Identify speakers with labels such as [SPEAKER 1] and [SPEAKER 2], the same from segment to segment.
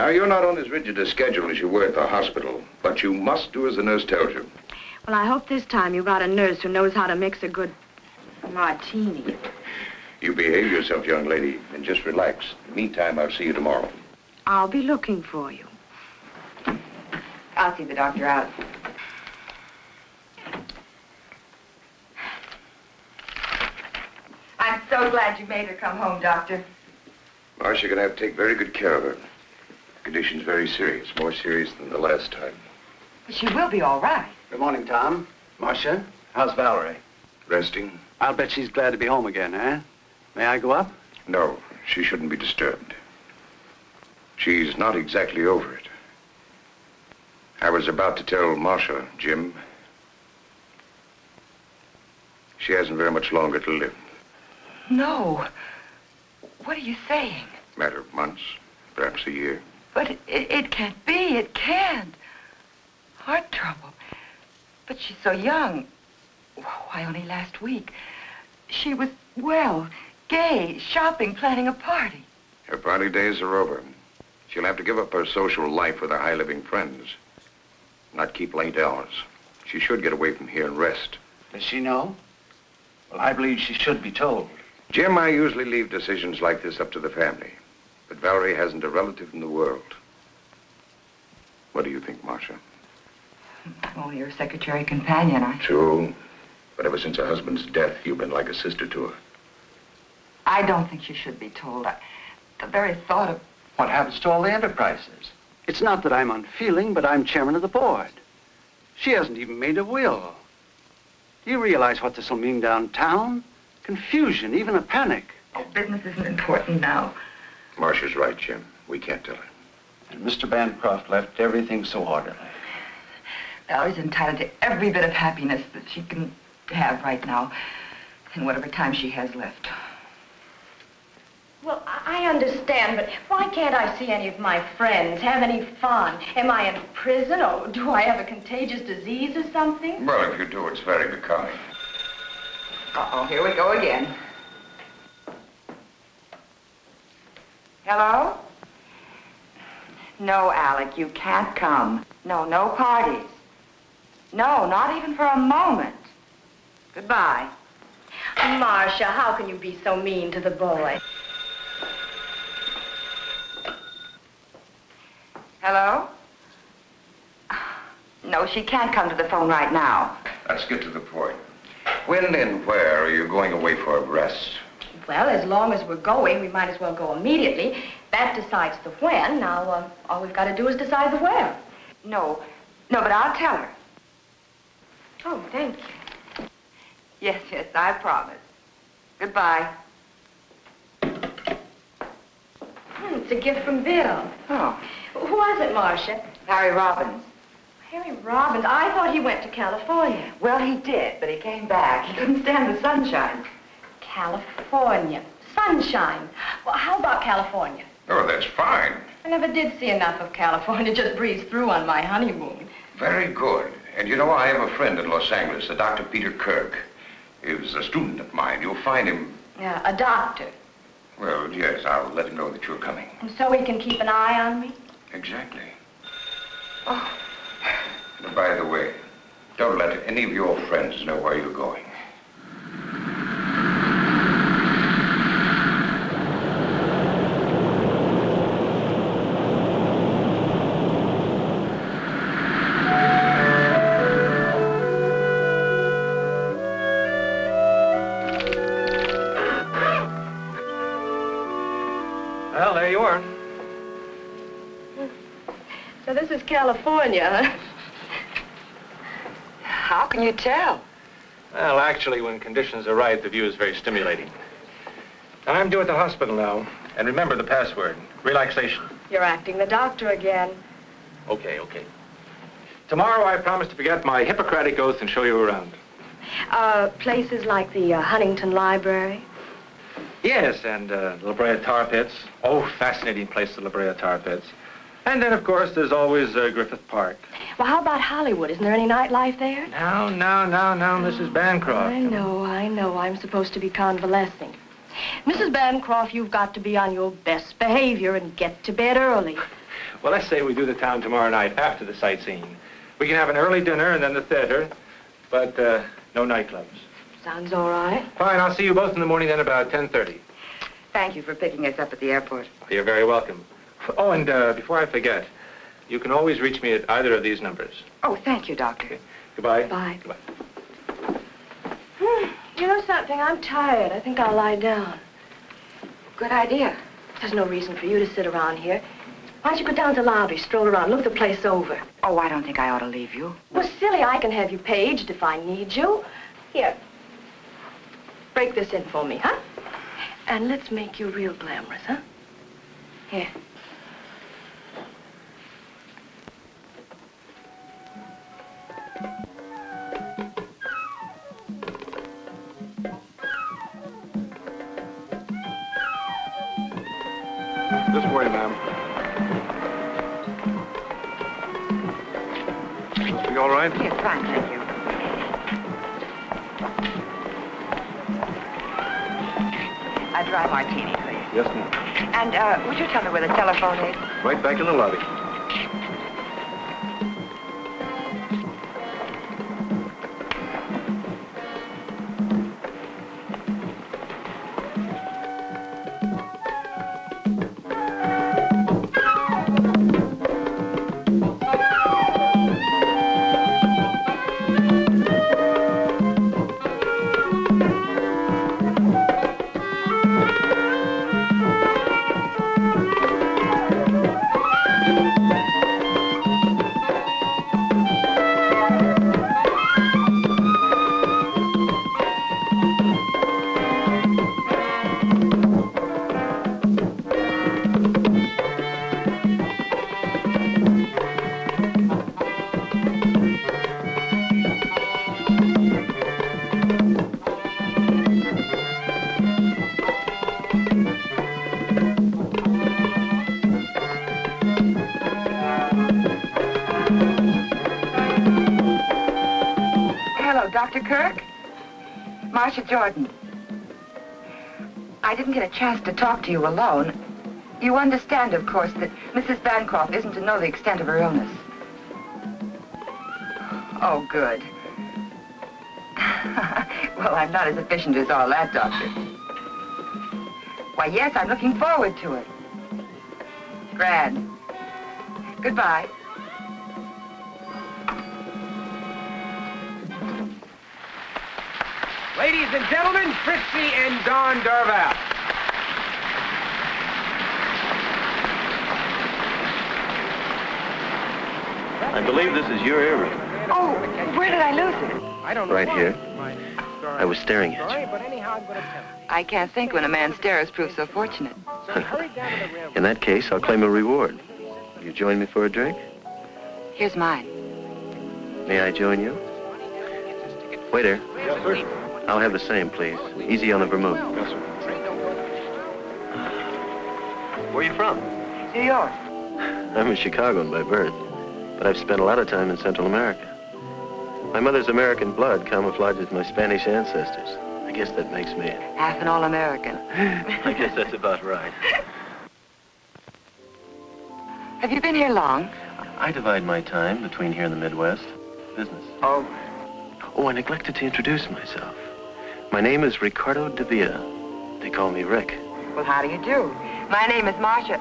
[SPEAKER 1] Now, you're not on as rigid a schedule as you were at the hospital, but you must do as the nurse tells you.
[SPEAKER 2] Well, I hope this time you got a nurse who knows how to mix a good martini.
[SPEAKER 1] You behave yourself, young lady, and just relax. In the meantime, I'll see you tomorrow.
[SPEAKER 2] I'll be looking for you.
[SPEAKER 3] I'll see the doctor out. I'm so glad you made her come home, Doctor.
[SPEAKER 1] Marcia, you're going to have to take very good care of her. The condition's very serious, more serious than the last time.
[SPEAKER 3] She will be all right.
[SPEAKER 4] Good morning, Tom. Marcia, how's Valerie?
[SPEAKER 1] Resting?
[SPEAKER 4] I'll bet she's glad to be home again, eh? May I go up?
[SPEAKER 1] No, she shouldn't be disturbed. She's not exactly over it. I was about to tell Marcia, Jim, she hasn't very much longer to live.
[SPEAKER 3] No. What are you saying?
[SPEAKER 1] Matter of months, perhaps a year.
[SPEAKER 3] But it can't be. It can't. Heart trouble. But she's so young. Why, only last week. She was well, gay, shopping, planning a party.
[SPEAKER 1] Her party days are over. She'll have to give up her social life with her high-living friends. Not keep late hours. She should get away from here and rest.
[SPEAKER 4] Does she know? Well, I believe she should be told.
[SPEAKER 1] Jim, I usually leave decisions like this up to the family. But Valerie hasn't a relative in the world. What do you think, Marcia?
[SPEAKER 3] I'm only her secretary companion.
[SPEAKER 1] True. But ever since her husband's death, you've been like a sister to her.
[SPEAKER 3] I don't think she should be told. The very thought of...
[SPEAKER 4] What happens to all the enterprises? It's not that I'm unfeeling, but I'm chairman of the board. She hasn't even made a will. Do you realize what this will mean downtown? Confusion, even a panic.
[SPEAKER 3] Oh, business isn't important now.
[SPEAKER 1] Marcia's right, Jim. We can't tell her.
[SPEAKER 4] And Mr. Bancroft left everything so orderly.
[SPEAKER 3] Valerie's entitled to every bit of happiness that she can have right now in whatever time she has left.
[SPEAKER 2] Well, I understand, but why can't I see any of my friends, have any fun? Am I in prison, or do I have a contagious disease or something?
[SPEAKER 1] Well, if you do, it's very becoming.
[SPEAKER 3] Uh-oh, here we go again. Hello? No, Alec, you can't come. No, no parties. No, not even for a moment. Goodbye.
[SPEAKER 2] Marcia, how can you be so mean to the boy?
[SPEAKER 3] Hello? No, she can't come to the phone right now.
[SPEAKER 1] Let's get to the point. When and where are you going away for a rest?
[SPEAKER 2] Well, as long as we're going, we might as well go immediately. That decides the when. Now, all we've got to do is decide the where.
[SPEAKER 3] No, but I'll tell her.
[SPEAKER 2] Oh, thank you.
[SPEAKER 3] Yes, I promise. Goodbye.
[SPEAKER 2] It's a gift from Bill.
[SPEAKER 3] Oh.
[SPEAKER 2] Who was it, Marcia?
[SPEAKER 3] Harry Robbins.
[SPEAKER 2] Harry Robbins. I thought he went to California.
[SPEAKER 3] Well, he did, but he came back. He couldn't stand the sunshine.
[SPEAKER 2] California. Sunshine. Well, how about California?
[SPEAKER 1] Oh, that's fine.
[SPEAKER 2] I never did see enough of California. Just breezed through on my honeymoon.
[SPEAKER 1] Very good. And you know, I have a friend in Los Angeles, a Dr. Peter Kirk. He was a student of mine. You'll find him...
[SPEAKER 2] Yeah, a doctor.
[SPEAKER 1] Well, yes, I'll let him know that you're coming.
[SPEAKER 2] And so he can keep an eye on me?
[SPEAKER 1] Exactly. Oh. And by the way, don't let any of your friends know where you're going.
[SPEAKER 5] Well, there you are.
[SPEAKER 2] So this is California, huh?
[SPEAKER 3] How can you tell?
[SPEAKER 5] Well, actually, when conditions are right, the view is very stimulating. I'm due at the hospital now. And remember the password, relaxation.
[SPEAKER 2] You're acting the doctor again.
[SPEAKER 5] Okay. Tomorrow, I promise to forget my Hippocratic oath and show you around.
[SPEAKER 2] Places like the Huntington Library.
[SPEAKER 5] Yes, and La Brea Tar Pits. Oh, fascinating place, the La Brea Tar Pits. And then, of course, there's always Griffith Park.
[SPEAKER 2] Well, how about Hollywood? Isn't there any nightlife there?
[SPEAKER 5] No, Mrs. Bancroft.
[SPEAKER 2] I know. I'm supposed to be convalescing. Mrs. Bancroft, you've got to be on your best behavior and get to bed early.
[SPEAKER 5] Well, let's say we do the town tomorrow night after the sightseeing. We can have an early dinner and then the theater, but no nightclubs.
[SPEAKER 2] Sounds all right.
[SPEAKER 5] Fine, I'll see you both in the morning then about 10:30.
[SPEAKER 3] Thank you for picking us up at the airport.
[SPEAKER 5] You're very welcome. Oh, and before I forget, you can always reach me at either of these numbers.
[SPEAKER 3] Oh, thank you, Doctor.
[SPEAKER 5] Okay. Goodbye.
[SPEAKER 2] Bye.
[SPEAKER 5] Goodbye.
[SPEAKER 2] You know something? I'm tired. I think I'll lie down.
[SPEAKER 3] Good idea.
[SPEAKER 2] There's no reason for you to sit around here. Why don't you go down to the lobby, stroll around, look the place over?
[SPEAKER 3] Oh, I don't think I ought to leave you.
[SPEAKER 2] Well, silly, I can have you paged if I need you. Here. Break this in for me, huh? And let's make you real glamorous, huh? Here.
[SPEAKER 1] This way, ma'am. Must be all right?
[SPEAKER 3] Yes, fine, thank you. A dry martini, please.
[SPEAKER 1] Yes, ma'am.
[SPEAKER 3] And would you tell me where the telephone is?
[SPEAKER 1] Right back in the lobby.
[SPEAKER 3] Dr. Kirk? Marcia Jordan. I didn't get a chance to talk to you alone. You understand, of course, that Mrs. Bancroft isn't to know the extent of her illness. Oh, good. Well, I'm not as efficient as all that, Doctor. Why, yes, I'm looking forward to it. Grand. Goodbye.
[SPEAKER 6] Ladies and gentlemen, Fritzi and Don Darvel.
[SPEAKER 7] I believe this is your earring.
[SPEAKER 3] Oh, where did I lose it?
[SPEAKER 6] I don't know
[SPEAKER 7] Right
[SPEAKER 6] why.
[SPEAKER 7] here. I was staring at
[SPEAKER 6] Sorry,
[SPEAKER 7] you.
[SPEAKER 6] but anyhow, I'm going to tell you.
[SPEAKER 3] I can't think when a man's stares prove so fortunate.
[SPEAKER 6] So hurry down to the railroad.
[SPEAKER 7] In that case, I'll claim a reward. Will you join me for a drink?
[SPEAKER 3] Here's mine.
[SPEAKER 7] May I join you? Waiter,
[SPEAKER 1] Yes, sir.
[SPEAKER 7] I'll have the same, please. Easy on the vermouth.
[SPEAKER 1] Yes, sir.
[SPEAKER 7] Where are you from?
[SPEAKER 3] New York.
[SPEAKER 7] I'm a Chicagoan by birth, but I've spent a lot of time in Central America. My mother's American blood camouflages my Spanish ancestors. I guess that makes me...
[SPEAKER 3] Half an all-American.
[SPEAKER 7] I guess that's about right.
[SPEAKER 3] Have you been here long?
[SPEAKER 7] I divide my time between here and the Midwest. Business.
[SPEAKER 3] Oh.
[SPEAKER 7] Oh, I neglected to introduce myself. My name is Ricardo de Villa. They call me Rick.
[SPEAKER 3] Well, how do you do? My name is Marcia.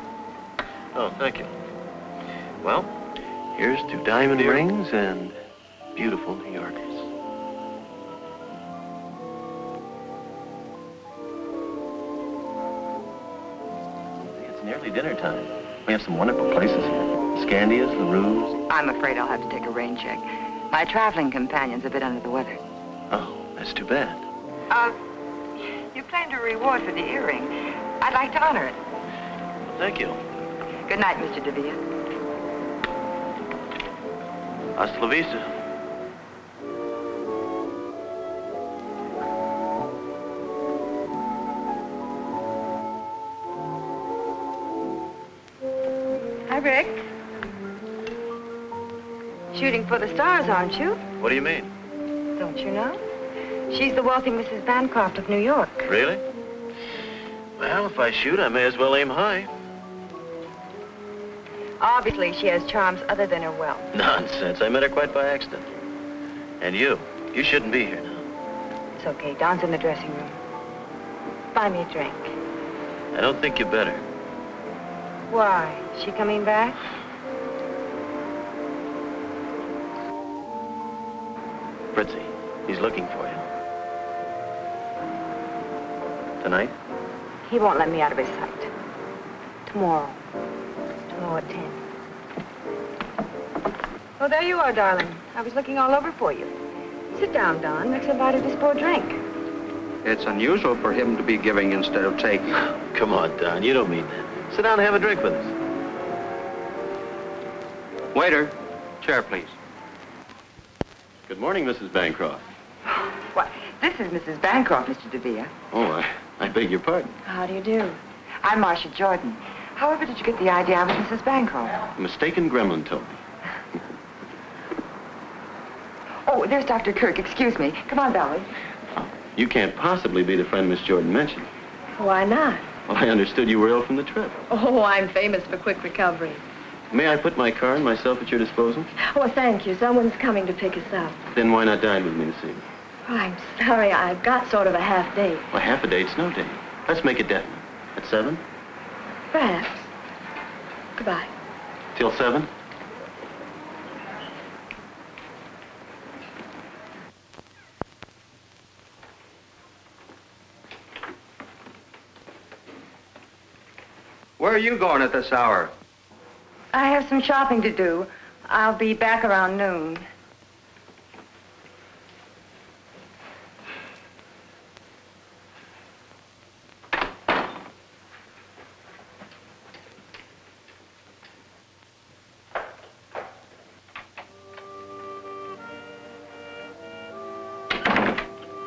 [SPEAKER 7] Oh, thank you. Well, here's to diamond rings and beautiful New Yorkers. It's nearly dinner time. We have some wonderful places here. Scandia's, the Ruse.
[SPEAKER 3] I'm afraid I'll have to take a rain check. My traveling companion's a bit under the weather.
[SPEAKER 7] Oh, that's too bad.
[SPEAKER 3] You claimed a reward for the earring. I'd like to honor it.
[SPEAKER 7] Thank you.
[SPEAKER 3] Good night, Mr. de Villa.
[SPEAKER 7] Hasta la vista.
[SPEAKER 2] Hi, Rick. Shooting for the stars, aren't you?
[SPEAKER 7] What do you mean?
[SPEAKER 2] Don't you know? She's the wealthy Mrs. Bancroft of New York.
[SPEAKER 7] Really? Well, if I shoot, I may as well aim high.
[SPEAKER 3] Obviously, she has charms other than her wealth.
[SPEAKER 7] Nonsense. I met her quite by accident. And you shouldn't be here now.
[SPEAKER 3] It's okay. Don's in the dressing room. Buy me a drink.
[SPEAKER 7] I don't think you better.
[SPEAKER 3] Why? Is she coming back?
[SPEAKER 7] Fritzi, he's looking for you. Tonight?
[SPEAKER 3] He won't let me out of his sight. Tomorrow. Tomorrow at 10. Oh, there you are, darling. I was looking all over for you. Sit down, Don. Next invited this poor drink.
[SPEAKER 4] It's unusual for him to be giving instead of taking.
[SPEAKER 7] Come on, Don. You don't mean that. Sit down and have a drink with us.
[SPEAKER 4] Waiter, chair, please.
[SPEAKER 7] Good morning, Mrs. Bancroft.
[SPEAKER 3] What? This is Mrs. Bancroft, Mr. DeVere.
[SPEAKER 7] Oh, I beg your pardon.
[SPEAKER 2] How do you do?
[SPEAKER 3] I'm Marcia Jordan. However did you get the idea I was Mrs. Bancroft?
[SPEAKER 7] A mistaken gremlin told me.
[SPEAKER 3] Oh, there's Dr. Kirk. Excuse me. Come on, Valerie.
[SPEAKER 7] You can't possibly be the friend Miss Jordan mentioned.
[SPEAKER 2] Why not?
[SPEAKER 7] Well, I understood you were ill from the trip.
[SPEAKER 2] Oh, I'm famous for quick recovery.
[SPEAKER 7] May I put my car and myself at your disposal?
[SPEAKER 2] Oh, thank you. Someone's coming to pick us up.
[SPEAKER 7] Then why not dine with me this evening?
[SPEAKER 2] Oh, I'm sorry. I've got sort of a half date.
[SPEAKER 7] Well, half a date's no date. Let's make it definite. At 7?
[SPEAKER 2] Perhaps. Goodbye.
[SPEAKER 7] Till 7?
[SPEAKER 4] Where are you going at this hour?
[SPEAKER 3] I have some shopping to do. I'll be back around noon.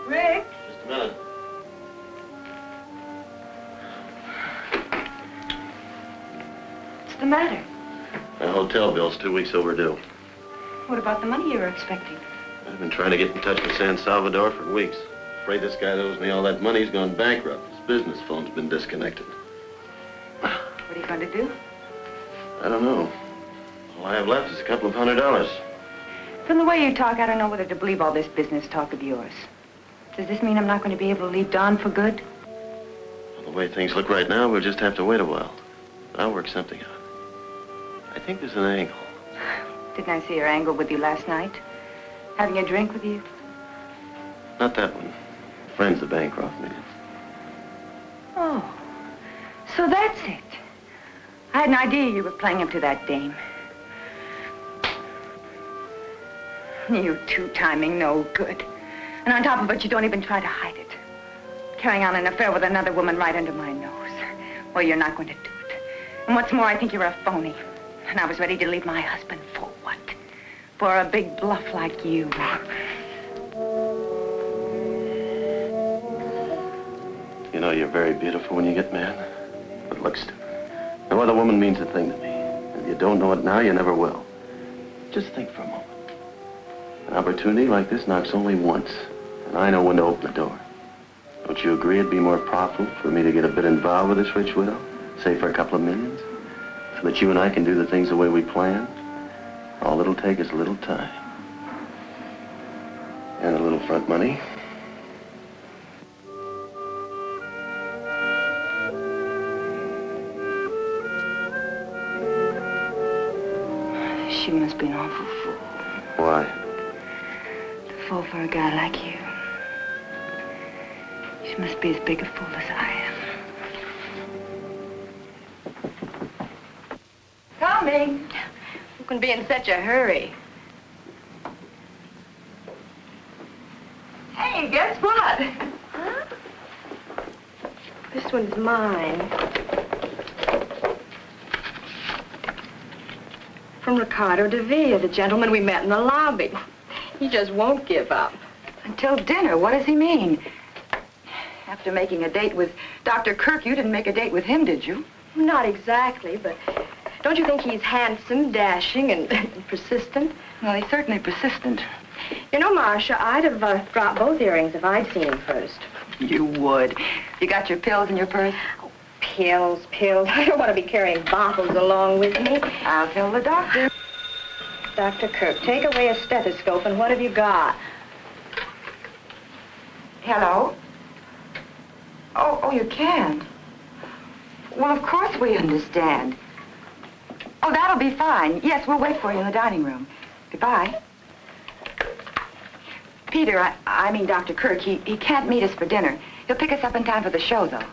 [SPEAKER 3] Rick?
[SPEAKER 7] Just a minute.
[SPEAKER 3] What's the matter?
[SPEAKER 7] My hotel bill's 2 weeks overdue.
[SPEAKER 3] What about the money you were expecting?
[SPEAKER 7] I've been trying to get in touch with San Salvador for weeks. Afraid this guy that owes me all that money's gone bankrupt. His business phone's been disconnected.
[SPEAKER 3] What are you going to do?
[SPEAKER 7] I don't know. All I have left is a couple of $100.
[SPEAKER 3] From the way you talk, I don't know whether to believe all this business talk of yours. Does this mean I'm not going to be able to leave Don for good?
[SPEAKER 7] Well, the way things look right now, we'll just have to wait a while. But I'll work something out. I think there's an angle.
[SPEAKER 3] Didn't I see your angle with you last night? Having a drink with you?
[SPEAKER 7] Not that one. Friends the Bancroft needed.
[SPEAKER 3] Oh, so that's it. I had an idea you were playing him to that dame. You two-timing no good. And on top of it, you don't even try to hide it. Carrying on an affair with another woman right under my nose. Well, you're not going to do it. And what's more, I think you're a phony. And I was ready to leave my husband for what? For a big bluff like you.
[SPEAKER 7] You know, you're very beautiful when you get mad, but look stupid. No other woman means a thing to me. If you don't know it now, you never will. Just think for a moment. An opportunity like this knocks only once, and I know when to open the door. Don't you agree it'd be more profitable for me to get a bit involved with this rich widow, say for a couple of millions, so that you and I can do the things the way we plan? All it'll take is a little time. And a little front money.
[SPEAKER 3] She must be an awful fool.
[SPEAKER 7] Why?
[SPEAKER 3] To fall for a guy like you. She must be as big a fool as I am. Coming.
[SPEAKER 2] Who can be in such a hurry?
[SPEAKER 3] Hey, guess what?
[SPEAKER 2] Huh? This one's mine. From Ricardo Devere, the gentleman we met in the lobby. He just won't give up.
[SPEAKER 3] Until dinner. What does he mean? After making a date with Dr. Kirk, you didn't make a date with him, did you?
[SPEAKER 2] Not exactly, but don't you think he's handsome, dashing, and persistent?
[SPEAKER 3] Well, he's certainly persistent.
[SPEAKER 2] You know, Marcia, I'd have dropped both earrings if I'd seen him first.
[SPEAKER 3] You would. You got your pills in your purse?
[SPEAKER 2] Oh, pills. I don't want to be carrying bottles along with me.
[SPEAKER 3] I'll tell the doctor.
[SPEAKER 2] Dr. Kirk, take away a stethoscope, and what have you got?
[SPEAKER 3] Hello? Oh, you can't. Well, of course we understand. Oh, that'll be fine. Yes, we'll wait for you in the dining room. Goodbye. Peter, I mean Dr. Kirk, he can't meet us for dinner. He'll pick us up in time for the show, though.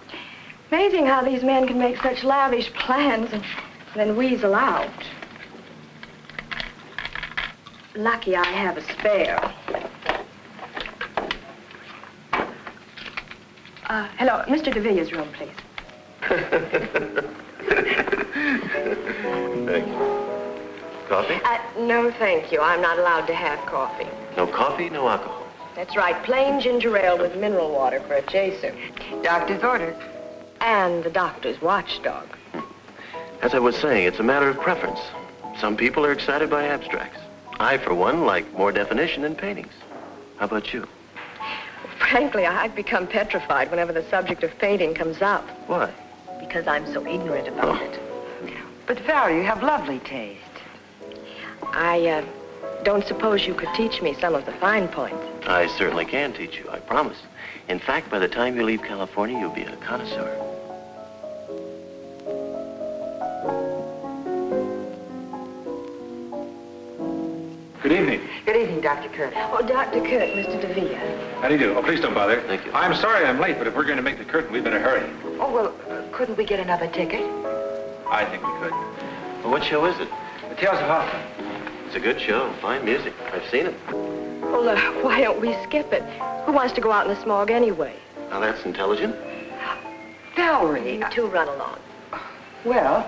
[SPEAKER 2] Amazing how these men can make such lavish plans and then weasel out. Lucky I have a spare. Hello, Mr. DeVille's room, please.
[SPEAKER 7] Thank you. Coffee?
[SPEAKER 2] No, thank you. I'm not allowed to have coffee.
[SPEAKER 7] No coffee, no alcohol.
[SPEAKER 2] That's right, plain ginger ale with mineral water for a chaser.
[SPEAKER 3] Doctor's order.
[SPEAKER 2] And the doctor's watchdog.
[SPEAKER 7] As I was saying, it's a matter of preference. Some people are excited by abstracts. I, for one, like more definition in paintings. How about you?
[SPEAKER 2] Frankly, I've become petrified whenever the subject of painting comes up.
[SPEAKER 7] Why?
[SPEAKER 2] Because I'm so ignorant about it.
[SPEAKER 3] But, Valerie, you have lovely taste.
[SPEAKER 2] I don't suppose you could teach me some of the fine points.
[SPEAKER 7] I certainly can teach you, I promise. In fact, by the time you leave California, you'll be a connoisseur.
[SPEAKER 5] Good evening.
[SPEAKER 3] Good evening, Dr. Kirk.
[SPEAKER 2] Oh, Dr. Kirk, Mr. DeVille.
[SPEAKER 5] How do you do? Oh, please don't bother.
[SPEAKER 7] Thank you.
[SPEAKER 5] I'm sorry I'm late, but if we're going to make the curtain, we better hurry.
[SPEAKER 3] Oh, well, couldn't we get another ticket?
[SPEAKER 5] I think we could.
[SPEAKER 7] Well, what show is it?
[SPEAKER 5] The Tales of Hoffman.
[SPEAKER 7] It's a good show. Fine music. I've seen it.
[SPEAKER 2] Well, why don't we skip it? Who wants to go out in the smog anyway?
[SPEAKER 7] Now, that's intelligent.
[SPEAKER 3] Valerie.
[SPEAKER 2] You two run along.
[SPEAKER 3] Well,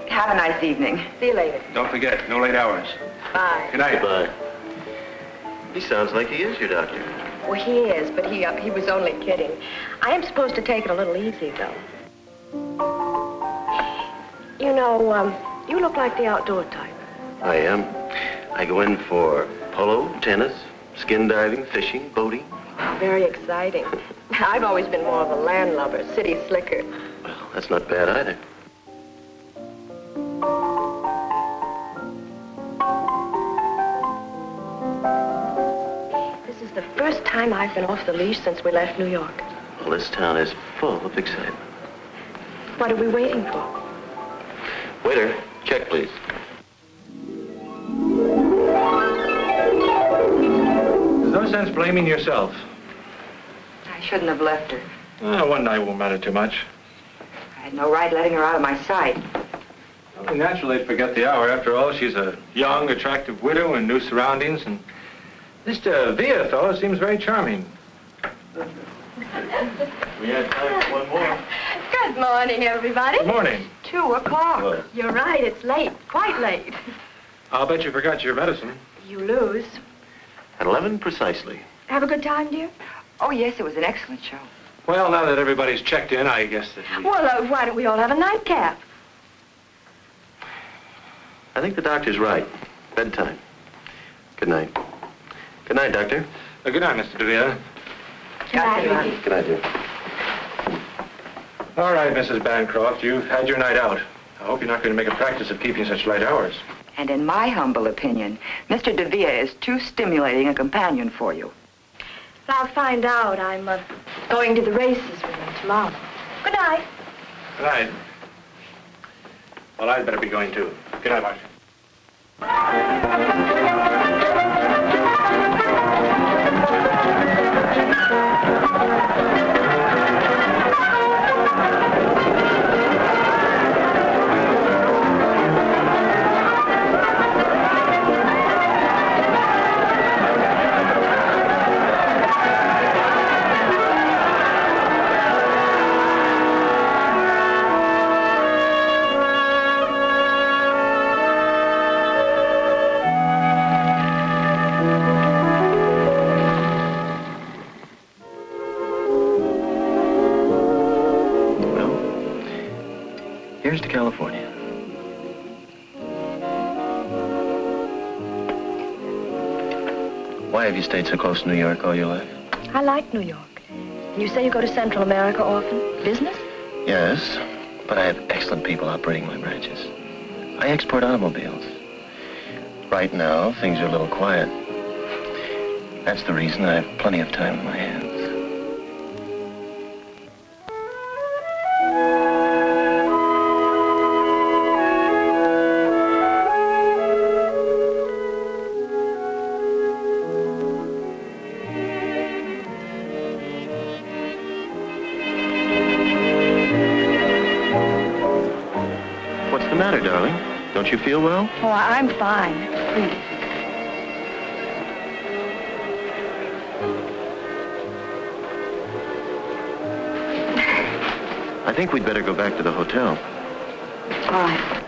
[SPEAKER 3] have a nice evening.
[SPEAKER 2] See you later.
[SPEAKER 5] Don't forget, no late hours.
[SPEAKER 2] Bye.
[SPEAKER 5] Good night.
[SPEAKER 7] Goodbye. He sounds like he is your doctor.
[SPEAKER 2] Well, he is, but he was only kidding. I am supposed to take it a little easy, though. You know, you look like the outdoor type.
[SPEAKER 7] I am. I go in for polo, tennis, skin diving, fishing, boating.
[SPEAKER 2] Wow, very exciting. I've always been more of a landlubber, city slicker.
[SPEAKER 7] Well, that's not bad either.
[SPEAKER 2] This is the first time I've been off the leash since we left New York.
[SPEAKER 7] Well, this town is full of excitement.
[SPEAKER 2] What are we waiting for?
[SPEAKER 7] Waiter, check, please.
[SPEAKER 5] There's no sense blaming yourself.
[SPEAKER 3] I shouldn't have left her.
[SPEAKER 5] One night won't matter too much.
[SPEAKER 3] I had no right letting her out of my sight.
[SPEAKER 5] Only natural they'd forget the hour. After all, she's a young, attractive widow in new surroundings, and Mr. Villa fellow seems very charming.
[SPEAKER 7] We had time for one more.
[SPEAKER 2] Good morning, everybody.
[SPEAKER 5] Good morning.
[SPEAKER 3] 2 o'clock.
[SPEAKER 7] Well,
[SPEAKER 2] You're right, it's late, quite late.
[SPEAKER 5] I'll bet you forgot your medicine.
[SPEAKER 2] You lose.
[SPEAKER 7] at 11 precisely.
[SPEAKER 2] Have a good time, dear?
[SPEAKER 3] Oh, yes, it was an excellent show.
[SPEAKER 5] Well, now that everybody's checked in, I guess that we...
[SPEAKER 2] Well, why don't we all have a nightcap?
[SPEAKER 7] I think the doctor's right. Bedtime. Good night. Good night, Doctor.
[SPEAKER 5] Good night, Mr. DeVille.
[SPEAKER 2] Good night, Vicky.
[SPEAKER 7] Good night, dear.
[SPEAKER 5] All right, Mrs. Bancroft, you've had your night out. I hope you're not going to make a practice of keeping such late hours.
[SPEAKER 3] And in my humble opinion, Mr. DeVille is too stimulating a companion for you.
[SPEAKER 2] I'll find out. I'm going to the races with him tomorrow. Good night.
[SPEAKER 5] Good night. Well, I'd better be going, too. Good night, Marcia.
[SPEAKER 7] Here's to California. Why have you stayed so close to New York all your life?
[SPEAKER 2] I like New York. You say you go to Central America often? Business?
[SPEAKER 7] Yes. But I have excellent people operating my branches. I export automobiles. Right now, things are a little quiet. That's the reason I have plenty of time on my hands. What's the matter, darling? Don't you feel well?
[SPEAKER 2] Oh, I'm fine. Please.
[SPEAKER 7] I think we'd better go back to the hotel.
[SPEAKER 2] All right.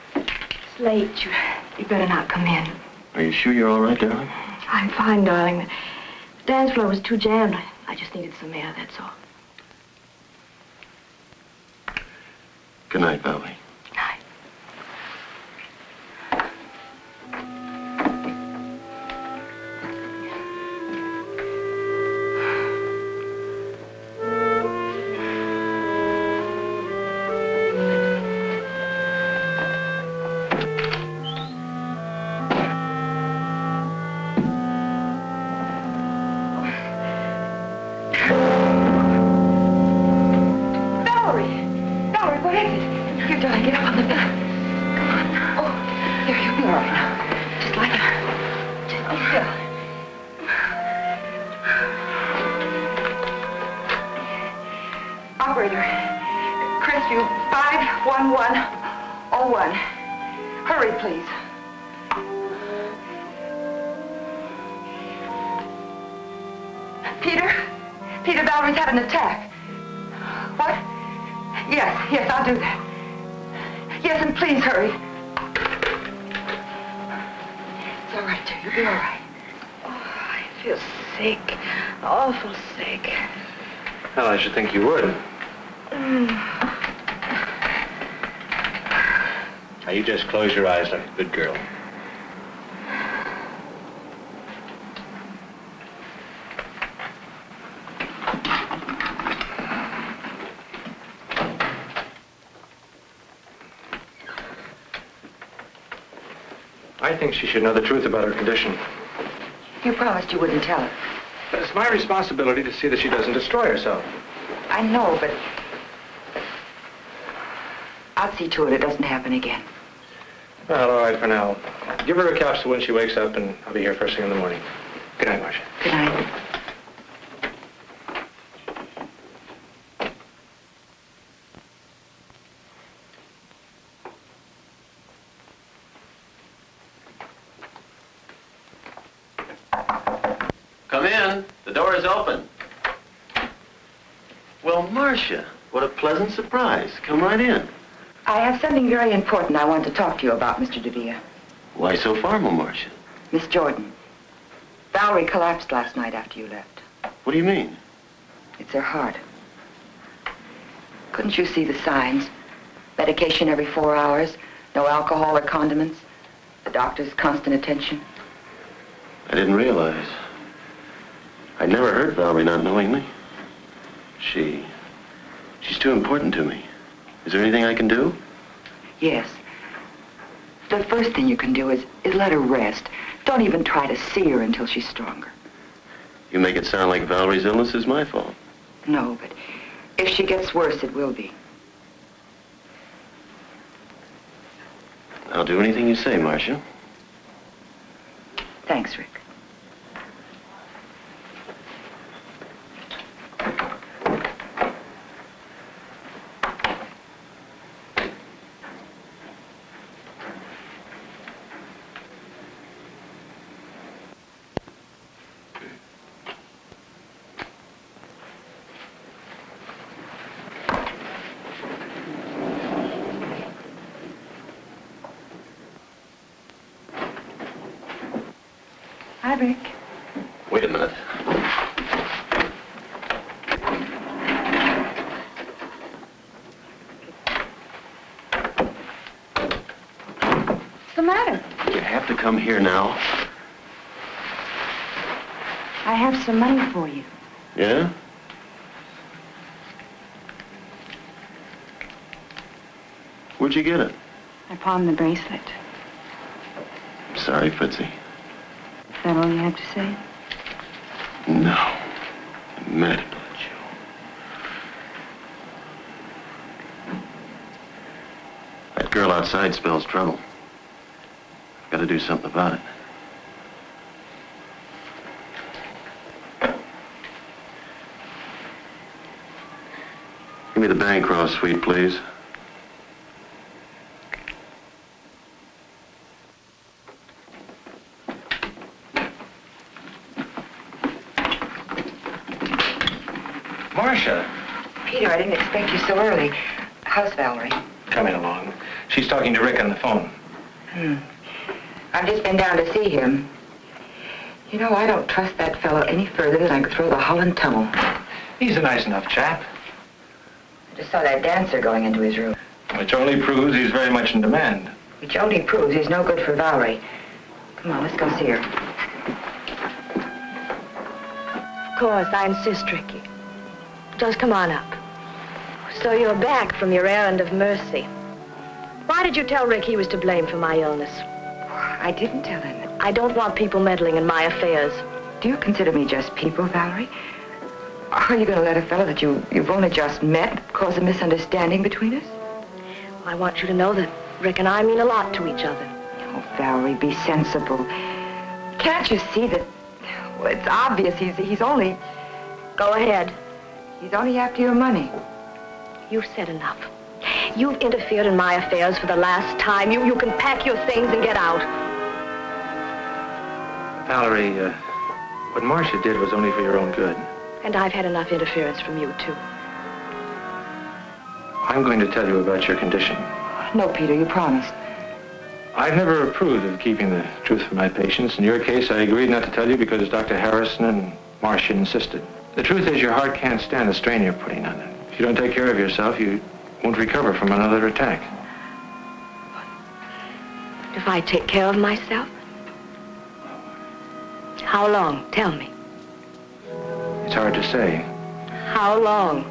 [SPEAKER 2] It's late. You better not come in.
[SPEAKER 7] Are you sure you're all right, darling?
[SPEAKER 2] I'm fine, darling. The dance floor was too jammed. I just needed some air, that's all.
[SPEAKER 7] Good night, Valerie.
[SPEAKER 2] Night.
[SPEAKER 3] Valerie's had an attack. What? Yes, I'll do that. Yes, and please hurry. It's all right, dear. You'll be all right.
[SPEAKER 2] Oh, I feel sick. Awful sick.
[SPEAKER 5] Well, I should think you would. Now, you just close your eyes like a good girl. I think she should know the truth about her condition.
[SPEAKER 3] You promised you wouldn't tell her.
[SPEAKER 5] But it's my responsibility to see that she doesn't destroy herself.
[SPEAKER 3] I know, but I'll see to it doesn't happen again.
[SPEAKER 5] Well, all right for now. Give her a capsule when she wakes up, and I'll be here first thing in the morning. Good night, Marcia.
[SPEAKER 3] Good night.
[SPEAKER 7] Come in. The door is open. Well, Marcia, what a pleasant surprise. Come right in.
[SPEAKER 3] I have something very important I want to talk to you about, Mr. DeVere.
[SPEAKER 7] Why so formal, Marcia?
[SPEAKER 3] Miss Jordan. Valerie collapsed last night after you left.
[SPEAKER 7] What do you mean?
[SPEAKER 3] It's her heart. Couldn't you see the signs? Medication every 4 hours, no alcohol or condiments, the doctor's constant attention.
[SPEAKER 7] I didn't realize. I never heard Valerie not knowing me. She's too important to me. Is there anything I can do?
[SPEAKER 3] Yes. The first thing you can do is let her rest. Don't even try to see her until she's stronger.
[SPEAKER 7] You make it sound like Valerie's illness is my fault.
[SPEAKER 3] No, but if she gets worse, it will be.
[SPEAKER 7] I'll do anything you say, Marcia.
[SPEAKER 3] Thanks, Rick. Hi, Rick.
[SPEAKER 7] Wait a minute.
[SPEAKER 2] What's the matter?
[SPEAKER 7] You have to come here now.
[SPEAKER 3] I have some money for you.
[SPEAKER 7] Yeah? Where'd you get it?
[SPEAKER 3] I pawned the bracelet.
[SPEAKER 7] I'm sorry, Fritzi.
[SPEAKER 3] Is that all you have to say?
[SPEAKER 7] No. I'm mad about you. That girl outside spells trouble. I've got to do something about it. Give me the Bancroft suite, please.
[SPEAKER 5] Marcia.
[SPEAKER 3] Peter, I didn't expect you so early. How's Valerie?
[SPEAKER 5] Coming along. She's talking to Rick on the phone.
[SPEAKER 3] I've just been down to see him. You know, I don't trust that fellow any further than I could throw the Holland tunnel.
[SPEAKER 5] He's a nice enough chap.
[SPEAKER 3] I just saw that dancer going into his room.
[SPEAKER 5] Which only proves he's very much in demand.
[SPEAKER 3] Which only proves he's no good for Valerie. Come on, let's go see her.
[SPEAKER 2] Of course, I insist, Ricky. Just come on up. So you're back from your errand of mercy. Why did you tell Rick he was to blame for my illness?
[SPEAKER 3] I didn't tell him.
[SPEAKER 2] I don't want people meddling in my affairs.
[SPEAKER 3] Do you consider me just people, Valerie? Are you going to let a fellow that you've only just met cause a misunderstanding between us?
[SPEAKER 2] I want you to know that Rick and I mean a lot to each other.
[SPEAKER 3] Oh, Valerie, be sensible. Can't you see that... Well, it's obvious he's only...
[SPEAKER 2] Go ahead.
[SPEAKER 3] He's only after your money.
[SPEAKER 2] You've said enough. You've interfered in my affairs for the last time. You can pack your things and get out.
[SPEAKER 5] Valerie, what Marcia did was only for your own good.
[SPEAKER 2] And I've had enough interference from you, too.
[SPEAKER 5] I'm going to tell you about your condition.
[SPEAKER 3] No, Peter, you promised.
[SPEAKER 5] I've never approved of keeping the truth from my patients. In your case, I agreed not to tell you because Dr. Harrison and Marcia insisted. The truth is your heart can't stand the strain you're putting on it. If you don't take care of yourself, you won't recover from another attack.
[SPEAKER 2] If I take care of myself? How long? Tell me.
[SPEAKER 5] It's hard to say.
[SPEAKER 2] How long?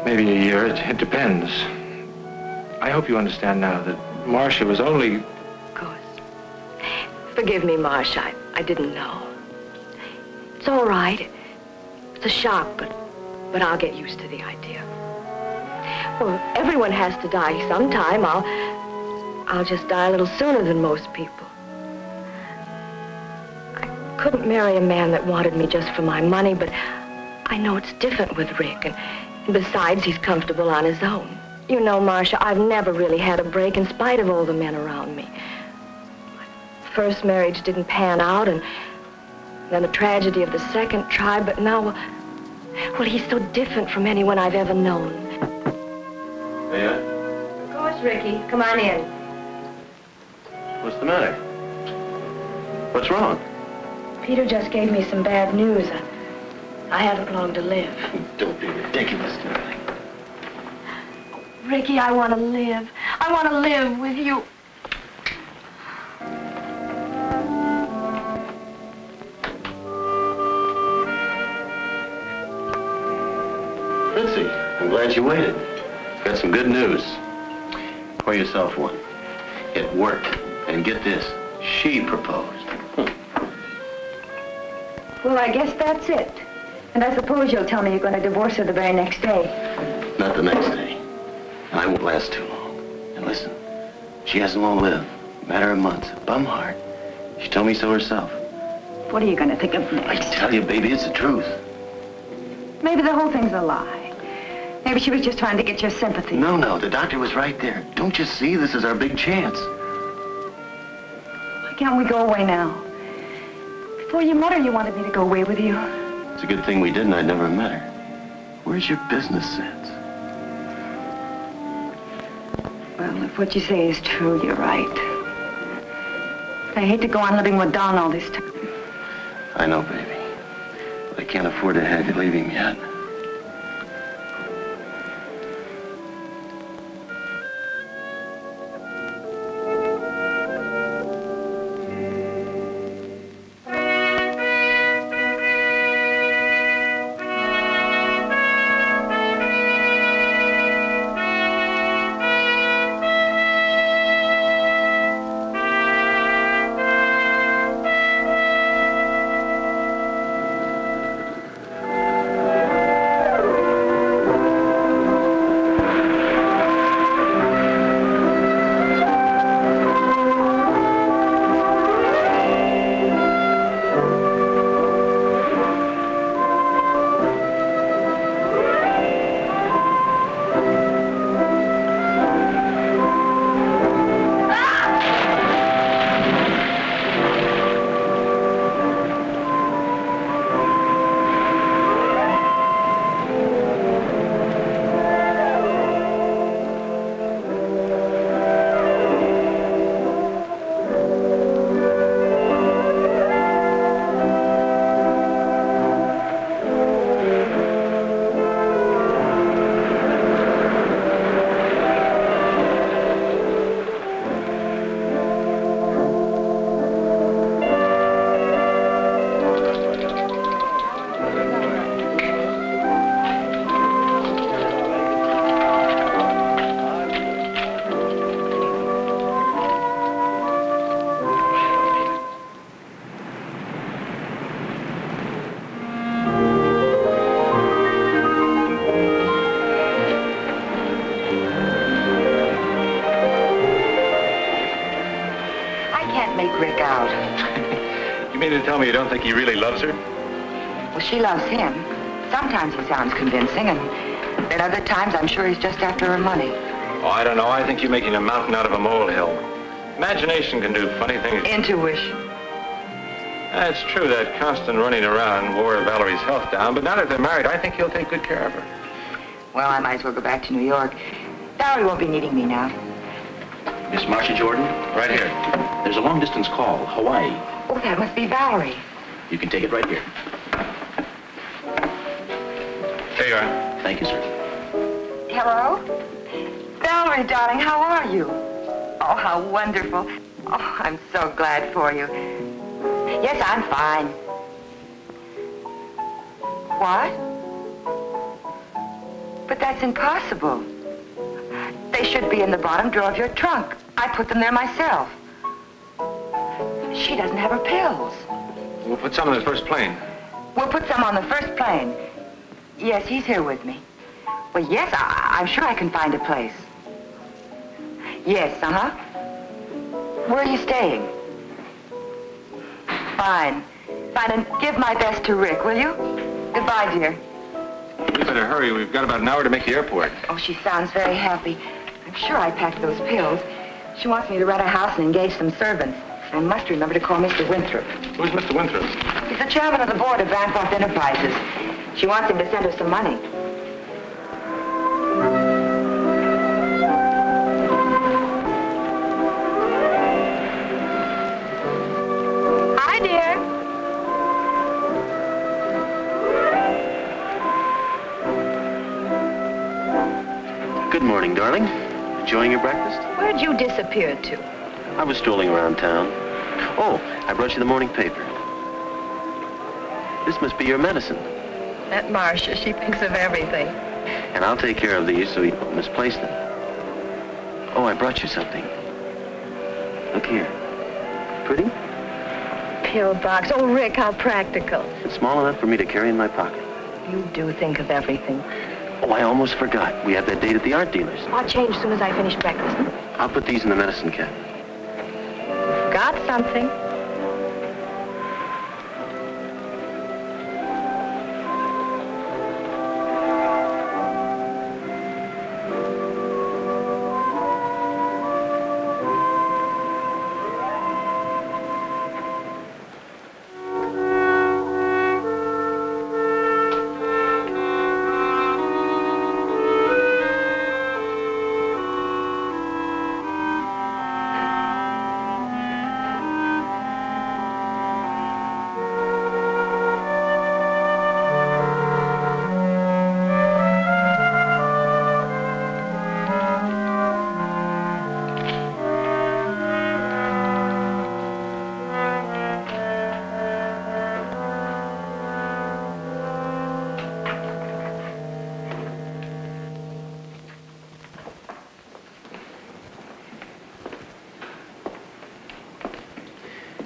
[SPEAKER 5] Maybe a year. It depends. I hope you understand now that Marcia was only...
[SPEAKER 2] Of course. Forgive me, Marcia. I didn't know. It's all right. It's a shock, but I'll get used to the idea. Well, everyone has to die sometime. I'll just die a little sooner than most people. I couldn't marry a man that wanted me just for my money, but I know it's different with Rick, and besides, he's comfortable on his own. You know, Marcia, I've never really had a break in spite of all the men around me. My first marriage didn't pan out, and then the tragedy of the second tried, but now, well, he's so different from anyone I've ever known.
[SPEAKER 7] Yeah?
[SPEAKER 2] Of course, Ricky. Come on in.
[SPEAKER 7] What's the matter? What's wrong?
[SPEAKER 2] Peter just gave me some bad news. I haven't long to live.
[SPEAKER 7] Don't be ridiculous, darling.
[SPEAKER 2] Ricky, I want to live. I want to live with you.
[SPEAKER 7] Fritzi, I'm glad you waited. Got some good news. Pour yourself one. It worked. And get this, she proposed.
[SPEAKER 3] Well, I guess that's it. And I suppose you'll tell me you're going to divorce her the very next day.
[SPEAKER 7] Not the next day. And I won't last too long. And listen, she hasn't long lived. Matter of months. Bum heart. She told me so herself.
[SPEAKER 3] What are you going to think of
[SPEAKER 7] I
[SPEAKER 3] next?
[SPEAKER 7] tell you, baby, it's the truth.
[SPEAKER 3] Maybe the whole thing's a lie. Maybe she was just trying to get your sympathy.
[SPEAKER 7] No, the doctor was right there. Don't you see? This is our big chance.
[SPEAKER 3] Why can't we go away now? Before you met her, you wanted me to go away with you.
[SPEAKER 7] It's a good thing we didn't. I'd never met her. Where's your business sense?
[SPEAKER 3] Well, if what you say is true, you're right. I hate to go on living with Don all this time.
[SPEAKER 7] I know, baby. But I can't afford to have you leaving yet.
[SPEAKER 3] about?
[SPEAKER 5] You mean to tell me you don't think he really loves her?
[SPEAKER 3] Well, she loves him. Sometimes he sounds convincing, and at other times I'm sure he's just after her money.
[SPEAKER 5] Oh, I don't know. I think you're making a mountain out of a molehill. Imagination can do funny things.
[SPEAKER 3] Intuition.
[SPEAKER 5] It's true that constant running around wore Valerie's health down, but now that they're married, I think he'll take good care of her.
[SPEAKER 3] Well, I might as well go back to New York. Valerie won't be needing me now.
[SPEAKER 8] Miss Marcia Jordan?
[SPEAKER 5] Right here.
[SPEAKER 8] There's a long-distance call, Hawaii.
[SPEAKER 3] Oh, that must be Valerie.
[SPEAKER 8] You can take it right here.
[SPEAKER 5] There you are.
[SPEAKER 8] Thank you, sir.
[SPEAKER 3] Hello? Valerie, darling, how are you? Oh, how wonderful. Oh, I'm so glad for you. Yes, I'm fine. What? But that's impossible. They should be in the bottom drawer of your trunk. I put them there myself. She doesn't have her pills.
[SPEAKER 5] We'll put some on the first plane.
[SPEAKER 3] We'll put some on the first plane. Yes, he's here with me. Well, yes, I'm sure I can find a place. Yes, uh-huh. Where are you staying? Fine. Fine, and give my best to Rick, will you? Goodbye, dear.
[SPEAKER 5] We better hurry. We've got about an hour to make the airport.
[SPEAKER 3] Oh, she sounds very happy. I'm sure I packed those pills. She wants me to rent a house and engage some servants. I must remember to call Mr. Winthrop.
[SPEAKER 5] Who's Mr. Winthrop?
[SPEAKER 3] He's the chairman of the board of Bancroft Enterprises. She wants him to send her some money.
[SPEAKER 2] Hi, dear.
[SPEAKER 7] Good morning, darling. Enjoying your breakfast?
[SPEAKER 2] Where'd you disappear to?
[SPEAKER 7] I was strolling around town. Oh, I brought you the morning paper. This must be your medicine.
[SPEAKER 2] That Marcia, she thinks of everything.
[SPEAKER 7] And I'll take care of these so you don't misplace them. Oh, I brought you something. Look here. Pretty?
[SPEAKER 2] Pill box. Oh, Rick, how practical.
[SPEAKER 7] It's small enough for me to carry in my pocket.
[SPEAKER 2] You do think of everything.
[SPEAKER 7] Oh, I almost forgot. We have that date at the art dealer's.
[SPEAKER 2] I'll change as soon as I finish breakfast.
[SPEAKER 7] I'll put these in the medicine cabinet.
[SPEAKER 2] Got something.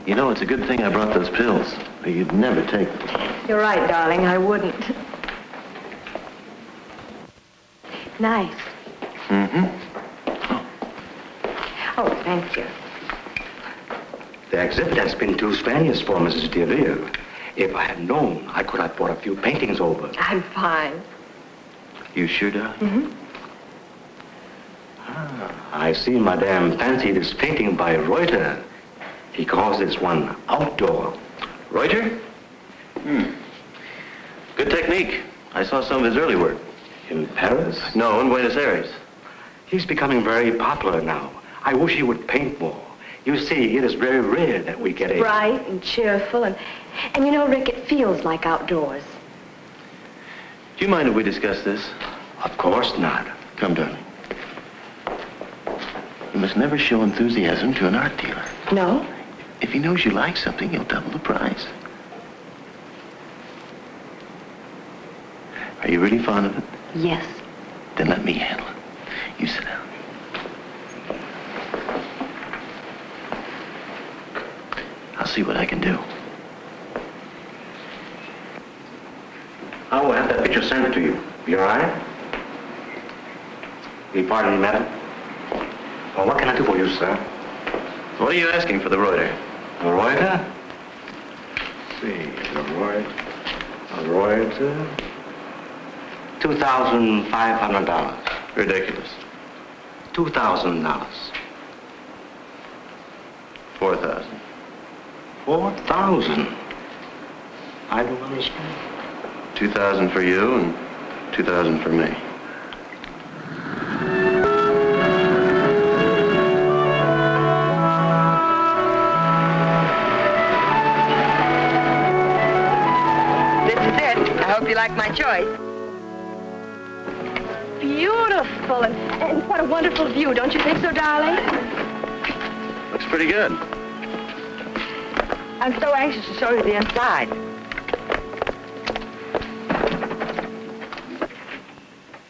[SPEAKER 7] You know, it's a good thing I brought those pills. Or you'd never take them.
[SPEAKER 2] You're right, darling. I wouldn't. Nice.
[SPEAKER 7] Mm-hmm.
[SPEAKER 2] Oh, thank you.
[SPEAKER 9] The exhibit has been too strenuous for Mrs. Darvel. If I had known, I could have brought a few paintings over.
[SPEAKER 2] I'm fine.
[SPEAKER 7] You sure, darling?
[SPEAKER 2] Mm-hmm.
[SPEAKER 9] I see Madame fancied this painting by Reuter. He calls this one outdoor.
[SPEAKER 7] Reuter? Good technique. I saw some of his early work.
[SPEAKER 9] In Paris?
[SPEAKER 7] No, in Buenos Aires.
[SPEAKER 9] He's becoming very popular now. I wish he would paint more. You see, it is very rare that we get a...
[SPEAKER 2] Bright and cheerful, and you know, Rick, it feels like outdoors.
[SPEAKER 7] Do you mind if we discuss this?
[SPEAKER 9] Of course not.
[SPEAKER 7] Come, darling. You must never show enthusiasm to an art dealer.
[SPEAKER 2] No?
[SPEAKER 7] If he knows you like something, he'll double the price. Are you really fond of it?
[SPEAKER 2] Yes.
[SPEAKER 7] Then let me handle it. You sit down. I'll see what I can do.
[SPEAKER 9] I will have that picture sent to you. You all right? Will you pardon me, madam? Well, what can I do for you, sir?
[SPEAKER 7] What are you asking for the Reuter?
[SPEAKER 5] Roida? Let's see, Roida.
[SPEAKER 9] $2,500.
[SPEAKER 7] Ridiculous.
[SPEAKER 9] $2,000.
[SPEAKER 7] 4,000.
[SPEAKER 9] 4,000. I don't understand.
[SPEAKER 7] 2,000 for you and 2,000 for me.
[SPEAKER 3] This is it. I hope you like my choice.
[SPEAKER 2] Beautiful, and what a wonderful view, don't you think so, darling?
[SPEAKER 7] Looks pretty good.
[SPEAKER 3] I'm so anxious to show you the inside.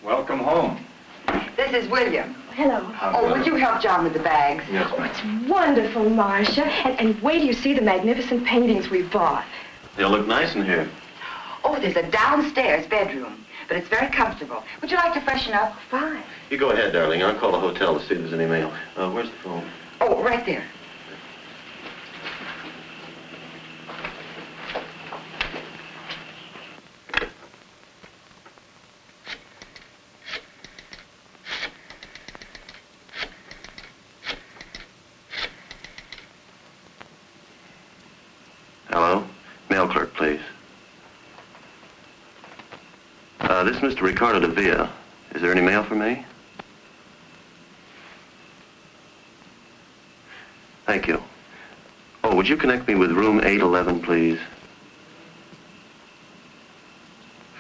[SPEAKER 5] Welcome home.
[SPEAKER 3] This is William.
[SPEAKER 2] Hello.
[SPEAKER 3] Oh, would you help John with the bags?
[SPEAKER 5] Yes,
[SPEAKER 2] Oh, it's wonderful, Marcia. And wait till you see the magnificent paintings we bought.
[SPEAKER 7] They'll look nice in here.
[SPEAKER 3] Oh, there's a downstairs bedroom, but it's very comfortable. Would you like to freshen up?
[SPEAKER 2] Fine.
[SPEAKER 7] You go ahead, darling. I'll call the hotel to see if there's any mail. Where's the phone?
[SPEAKER 3] Oh, right there.
[SPEAKER 7] Hello? Mail clerk, please. This is Mr. Ricardo de Villa. Is there any mail for me? Thank you. Oh, would you connect me with room 811, please?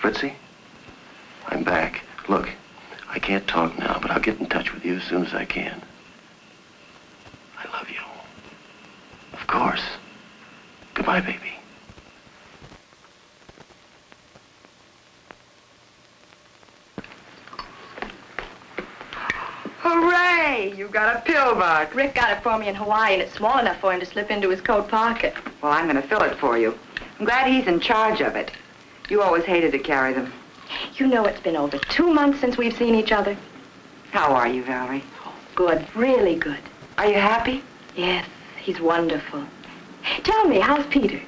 [SPEAKER 7] Fritzi? I'm back. Look, I can't talk now, but I'll get in touch with you as soon as I can. I love you. Of course. Goodbye, baby.
[SPEAKER 3] Hooray! You got a pill box.
[SPEAKER 2] Rick got it for me in Hawaii, and it's small enough for him to slip into his coat pocket.
[SPEAKER 3] Well, I'm going to fill it for you. I'm glad he's in charge of it. You always hated to carry them.
[SPEAKER 2] You know it's been over 2 months since we've seen each other.
[SPEAKER 3] How are you, Valerie?
[SPEAKER 2] Good, really good.
[SPEAKER 3] Are you happy?
[SPEAKER 2] Yes, he's wonderful. Tell me, how's Peter?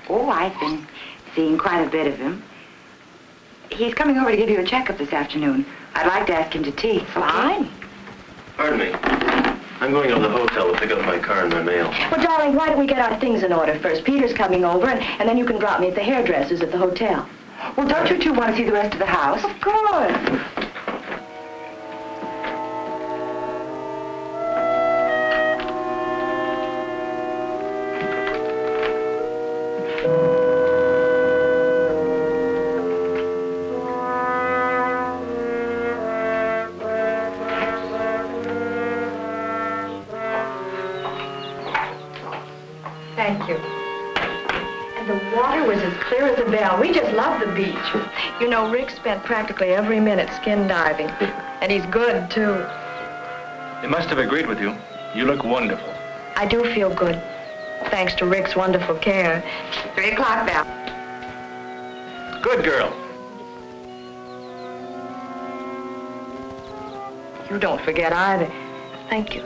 [SPEAKER 3] Oh, I've been seeing quite a bit of him. He's coming over to give you a checkup this afternoon. I'd like to ask him to tea.
[SPEAKER 2] Fine.
[SPEAKER 7] Pardon me. I'm going to the hotel to pick up my car and my mail.
[SPEAKER 2] Well, darling, why don't we get our things in order first? Peter's coming over, and then you can drop me at the hairdresser's at the hotel.
[SPEAKER 3] Well, don't you two want to see the rest of the house?
[SPEAKER 2] Of course. Thank you. And the water was as clear as a bell. We just love the beach. You know, Rick spent practically every minute skin diving. And he's good, too.
[SPEAKER 5] They must have agreed with you. You look wonderful.
[SPEAKER 2] I do feel good, thanks to Rick's wonderful care.
[SPEAKER 3] 3 o'clock, Val.
[SPEAKER 5] Good girl.
[SPEAKER 2] You don't forget either. Thank you.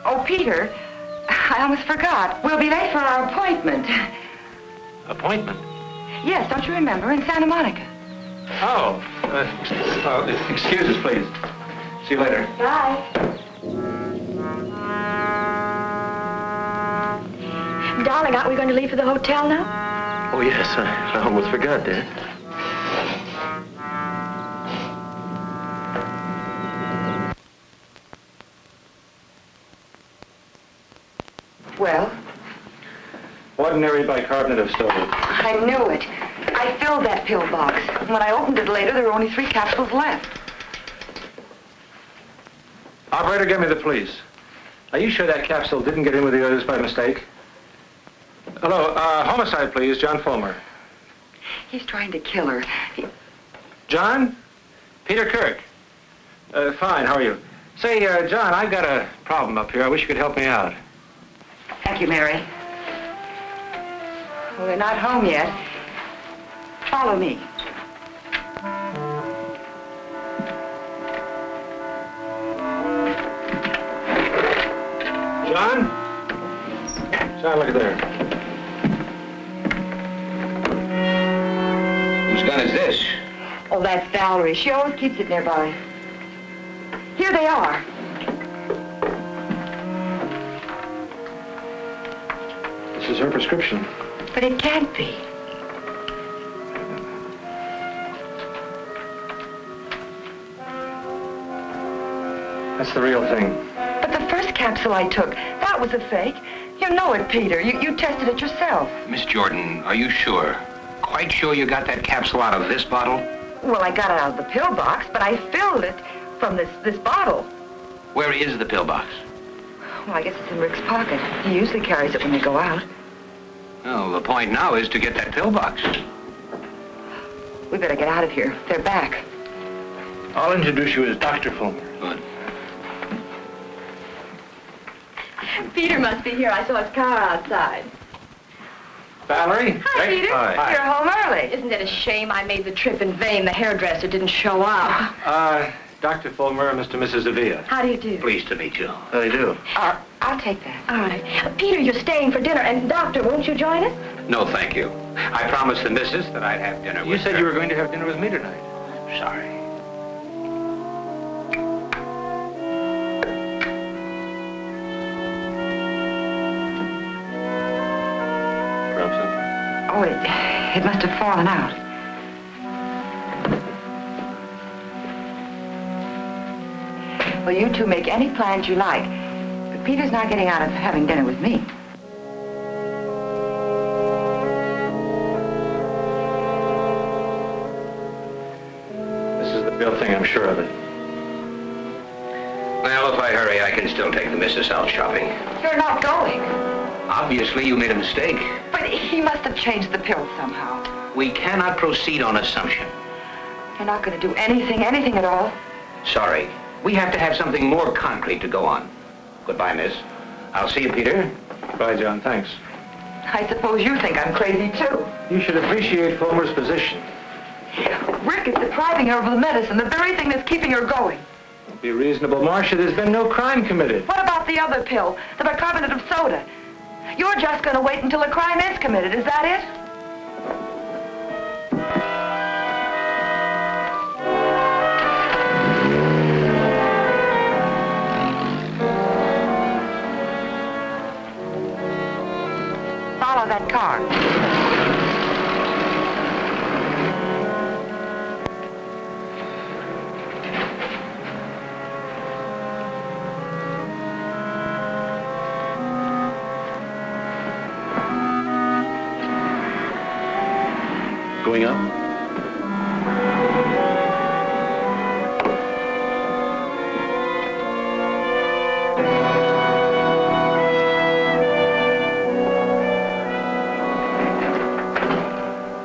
[SPEAKER 3] Oh, Peter, I almost forgot. We'll be late for our appointment.
[SPEAKER 5] Appointment?
[SPEAKER 3] Yes, don't you remember? In Santa Monica.
[SPEAKER 5] Oh, excuse us, please. See you later.
[SPEAKER 2] Bye. Darling, aren't we going to leave for the hotel now?
[SPEAKER 7] Oh, yes. I almost forgot, Dad.
[SPEAKER 3] Well,
[SPEAKER 5] Ordinary bicarbonate of sodium.
[SPEAKER 3] I knew it. I filled that pill box. When I opened it later, there were only 3 capsules left.
[SPEAKER 5] Operator, give me the police. Are you sure that capsule didn't get in with the others by mistake? Hello, homicide, please, John Fulmer.
[SPEAKER 3] He's trying to kill her.
[SPEAKER 5] John? Peter Kirk. Fine, how are you? Say, John, I've got a problem up here. I wish you could help me out.
[SPEAKER 3] Thank you, Mary. Well, they're not home yet. Follow me.
[SPEAKER 5] John? John, look at there.
[SPEAKER 1] Whose gun is this?
[SPEAKER 3] Oh, that's Valerie. She always keeps it nearby. Here they are.
[SPEAKER 5] This is her prescription.
[SPEAKER 3] But it can't be.
[SPEAKER 5] That's the real thing.
[SPEAKER 3] But the first capsule I took, that was a fake. You know it, Peter. You tested it yourself.
[SPEAKER 1] Miss Jordan, are you sure? Quite sure you got that capsule out of this bottle?
[SPEAKER 3] Well, I got it out of the pill box, but I filled it from this bottle.
[SPEAKER 1] Where is the pill box?
[SPEAKER 3] Well, I guess it's in Rick's pocket. He usually carries it when they go out.
[SPEAKER 1] Well, the point now is to get that pill box.
[SPEAKER 3] We better get out of here. They're back.
[SPEAKER 5] I'll introduce you as Dr. Fulmer.
[SPEAKER 1] Good.
[SPEAKER 2] Peter must be here. I saw his car outside.
[SPEAKER 5] Valerie?
[SPEAKER 2] Hi, Peter.
[SPEAKER 5] Hi.
[SPEAKER 3] You're home early.
[SPEAKER 2] Isn't it a shame I made the trip in vain? The hairdresser didn't show up.
[SPEAKER 5] Dr. Fulmer and Mr. and Mrs. Avila.
[SPEAKER 2] How do you do?
[SPEAKER 1] Pleased to meet you.
[SPEAKER 7] How do you do?
[SPEAKER 3] I'll take that.
[SPEAKER 2] All right. Peter, you're staying for dinner. And, Doctor, won't you join us?
[SPEAKER 1] No, thank you. I promised the missus that I'd have dinner
[SPEAKER 5] You
[SPEAKER 1] with
[SPEAKER 5] said
[SPEAKER 1] her.
[SPEAKER 5] you were going to have dinner with me tonight.
[SPEAKER 1] Sorry.
[SPEAKER 7] Grab some?
[SPEAKER 3] Oh, it must have fallen out. Well, you two make any plans you like. But Peter's not getting out of having dinner with me.
[SPEAKER 5] This is the real thing, I'm sure of it.
[SPEAKER 1] Well, if I hurry, I can still take the missus out shopping.
[SPEAKER 3] You're not going.
[SPEAKER 1] Obviously, you made a mistake.
[SPEAKER 3] But he must have changed the pill somehow.
[SPEAKER 1] We cannot proceed on assumption.
[SPEAKER 3] You're not going to do anything at all.
[SPEAKER 1] Sorry. We have to have something more concrete to go on. Goodbye, miss. I'll see you, Peter.
[SPEAKER 5] Bye, John. Thanks.
[SPEAKER 3] I suppose you think I'm crazy, too.
[SPEAKER 5] You should appreciate Fulmer's position.
[SPEAKER 3] Rick is depriving her of the medicine, the very thing that's keeping her going.
[SPEAKER 5] Be reasonable, Marcia. There's been no crime committed.
[SPEAKER 3] What about the other pill, the bicarbonate of soda? You're just going to wait until a crime is committed, is that it? Follow that car.
[SPEAKER 7] Going up?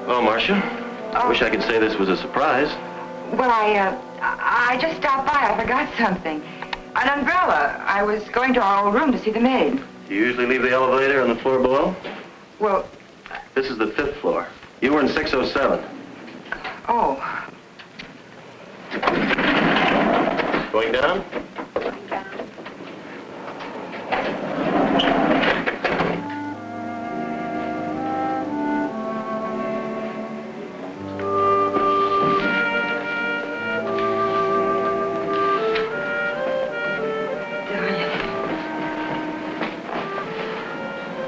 [SPEAKER 7] Well, Marcia, I wish I could say this was a surprise.
[SPEAKER 3] Well, I just stopped by. I forgot something. An umbrella. I was going to our old room to see the maid.
[SPEAKER 7] Do you usually leave the elevator on the floor below?
[SPEAKER 3] Well,
[SPEAKER 7] This is the 5th floor. You were in 607.
[SPEAKER 3] oh.
[SPEAKER 7] Going down?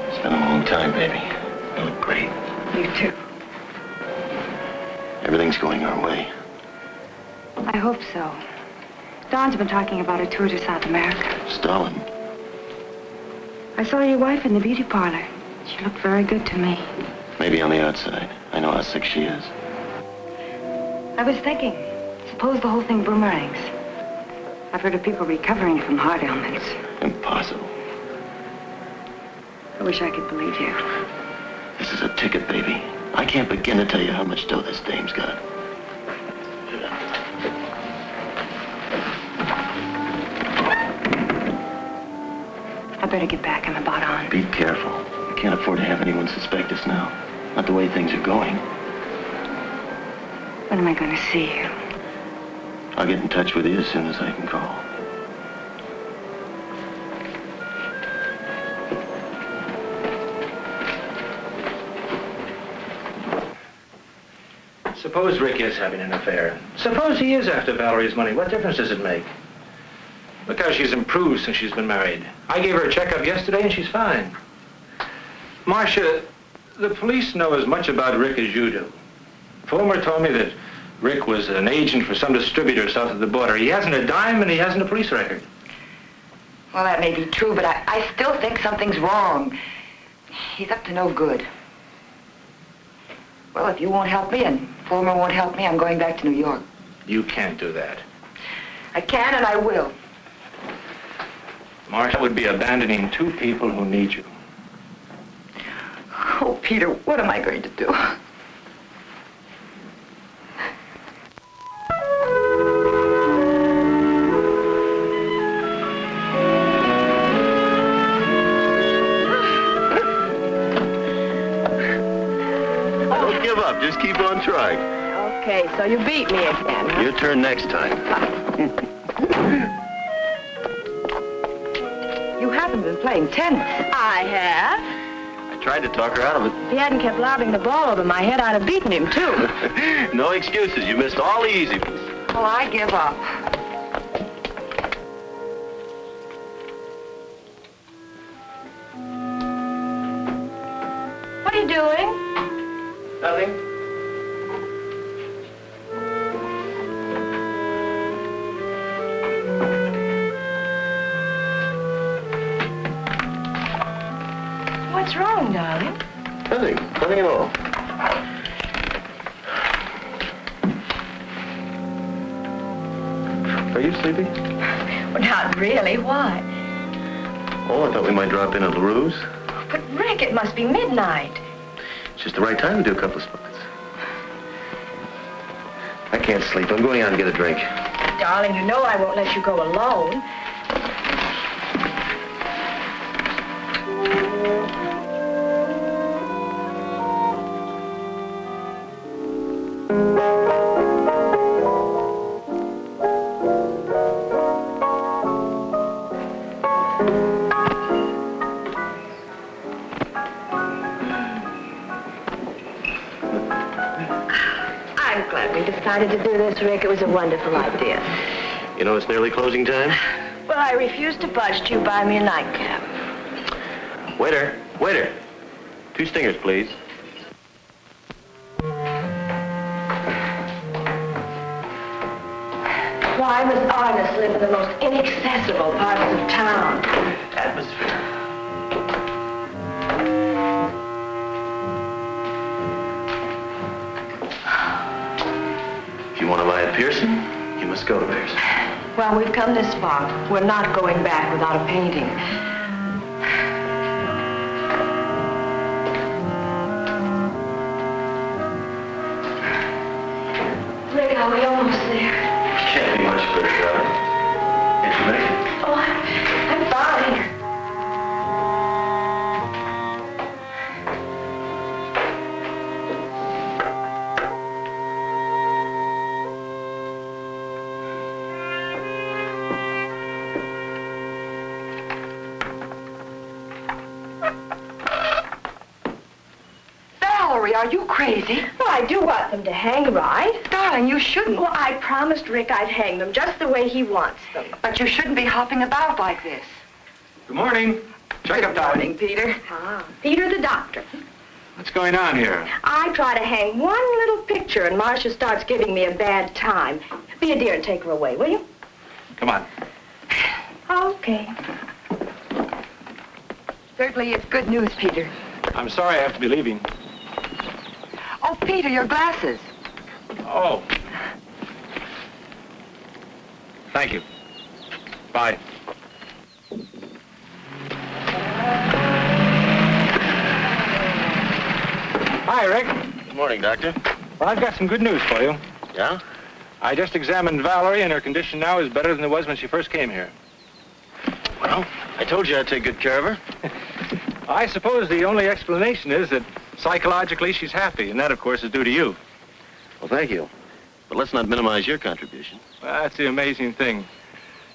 [SPEAKER 7] It's been a long time, baby. You look great.
[SPEAKER 3] You too.
[SPEAKER 7] Everything's going our way.
[SPEAKER 2] I hope so. Don's been talking about a tour to South America.
[SPEAKER 7] Stalin.
[SPEAKER 2] I saw your wife in the beauty parlor. She looked very good to me.
[SPEAKER 7] Maybe on the outside. I know how sick she is.
[SPEAKER 2] I was thinking, suppose the whole thing boomerangs. I've heard of people recovering from heart ailments.
[SPEAKER 7] Impossible.
[SPEAKER 2] I wish I could believe you.
[SPEAKER 7] This is a ticket, baby. I can't begin to tell you how much dough this dame's got.
[SPEAKER 2] I better get back. I'm about on.
[SPEAKER 7] Be careful. We can't afford to have anyone suspect us now. Not the way things are going.
[SPEAKER 2] When am I going to see you?
[SPEAKER 7] I'll get in touch with you as soon as I can call.
[SPEAKER 5] Suppose Rick is having an affair. Suppose he is after Valerie's money. What difference does it make? Look how she's improved since she's been married. I gave her a checkup yesterday and she's fine. Marcia, the police know as much about Rick as you do. Fulmer told me that Rick was an agent for some distributor south of the border. He hasn't a dime and he hasn't a police record.
[SPEAKER 3] Well, that may be true, but I still think something's wrong. He's up to no good. Well, if you won't help me and Fulmer won't help me, I'm going back to New York.
[SPEAKER 5] You can't do that.
[SPEAKER 3] I can and I will.
[SPEAKER 5] Marcia would be abandoning two people who need you.
[SPEAKER 3] Oh, Peter, what am I going to do?
[SPEAKER 7] Don't give up. Just keep on trying.
[SPEAKER 2] Okay, so you beat me again, huh?
[SPEAKER 7] Your turn next time.
[SPEAKER 3] You haven't been playing tennis.
[SPEAKER 2] I have.
[SPEAKER 7] I tried to talk her out of it.
[SPEAKER 2] If he hadn't kept lobbing the ball over my head, I'd have beaten him, too.
[SPEAKER 7] No excuses. You missed all the easy ones.
[SPEAKER 3] Well, I give up.
[SPEAKER 2] What are you doing?
[SPEAKER 7] Nothing.
[SPEAKER 2] What's wrong, darling?
[SPEAKER 7] Nothing. Nothing at all. Are you sleepy?
[SPEAKER 2] Well, not really. Why?
[SPEAKER 7] Oh, I thought we might drop in at LaRue's.
[SPEAKER 2] But, Rick, it must be midnight.
[SPEAKER 7] It's just the right time to do a couple of spots. I can't sleep. I'm going out and get a drink.
[SPEAKER 2] Darling, you know I won't let you go alone. I'm glad we decided to do this, Rick. It was a wonderful idea.
[SPEAKER 7] You know, it's nearly closing time.
[SPEAKER 2] Well, I refuse to budge till you buy me a nightcap.
[SPEAKER 7] Waiter, waiter. 2 stingers, please.
[SPEAKER 2] Why must artists live in the most inaccessible parts of town?
[SPEAKER 7] Atmosphere. If you want to buy a piercing, you must go to Pearson.
[SPEAKER 2] Well, we've come this far. We're not going back without a painting. Rick, are we almost there?
[SPEAKER 7] Can't be much quicker, darling. Can't you make it?
[SPEAKER 2] Oh, I'm fine.
[SPEAKER 3] Valerie, are you crazy?
[SPEAKER 2] Well, I do want them to hang, right?
[SPEAKER 3] Darling, you shouldn't.
[SPEAKER 2] Well, I promised Rick I'd hang them just the way he wants them.
[SPEAKER 3] But you shouldn't be hopping about like this.
[SPEAKER 5] Good morning. Checkup time.
[SPEAKER 3] Morning, Peter.
[SPEAKER 2] Ah, Peter the doctor.
[SPEAKER 5] What's going on here?
[SPEAKER 2] I try to hang one little picture and Marcia starts giving me a bad time. Be a dear and take her away, will you?
[SPEAKER 5] Come on.
[SPEAKER 2] Okay.
[SPEAKER 3] Certainly it's good news, Peter.
[SPEAKER 5] I'm sorry I have to be leaving.
[SPEAKER 3] Oh, Peter, your glasses.
[SPEAKER 5] Oh. Thank you. Bye. Hi, Rick.
[SPEAKER 7] Good morning, Doctor.
[SPEAKER 5] Well, I've got some good news for you.
[SPEAKER 7] Yeah?
[SPEAKER 5] I just examined Valerie, and her condition now is better than it was when she first came here.
[SPEAKER 7] Well, I told you I'd take good care of her.
[SPEAKER 5] I suppose the only explanation is that psychologically she's happy, and that, of course, is due to you.
[SPEAKER 7] Well, thank you. But let's not minimize your contribution.
[SPEAKER 5] Well, that's the amazing thing.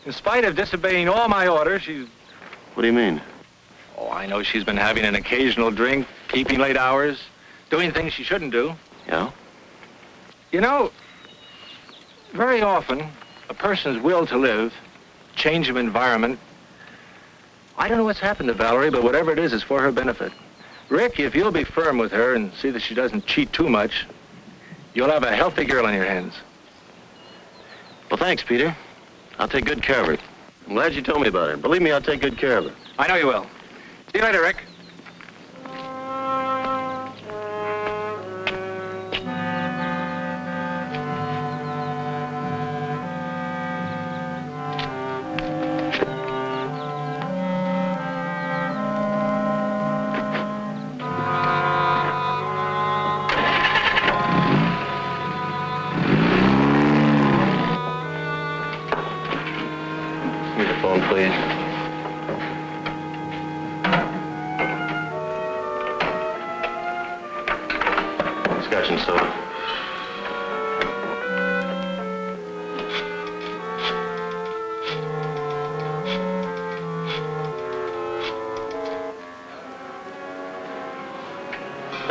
[SPEAKER 5] In spite of disobeying all my orders, she's...
[SPEAKER 7] What do you mean?
[SPEAKER 5] Oh, I know she's been having an occasional drink, keeping late hours, doing things she shouldn't do.
[SPEAKER 7] Yeah?
[SPEAKER 5] You know, very often, a person's will to live, change of environment, I don't know what's happened to Valerie, but whatever it is, it's for her benefit. Rick, if you'll be firm with her and see that she doesn't cheat too much, you'll have a healthy girl on your hands.
[SPEAKER 7] Well, thanks, Peter. I'll take good care of her. I'm glad you told me about her. Believe me, I'll take good care of her.
[SPEAKER 5] I know you will. See you later, Rick.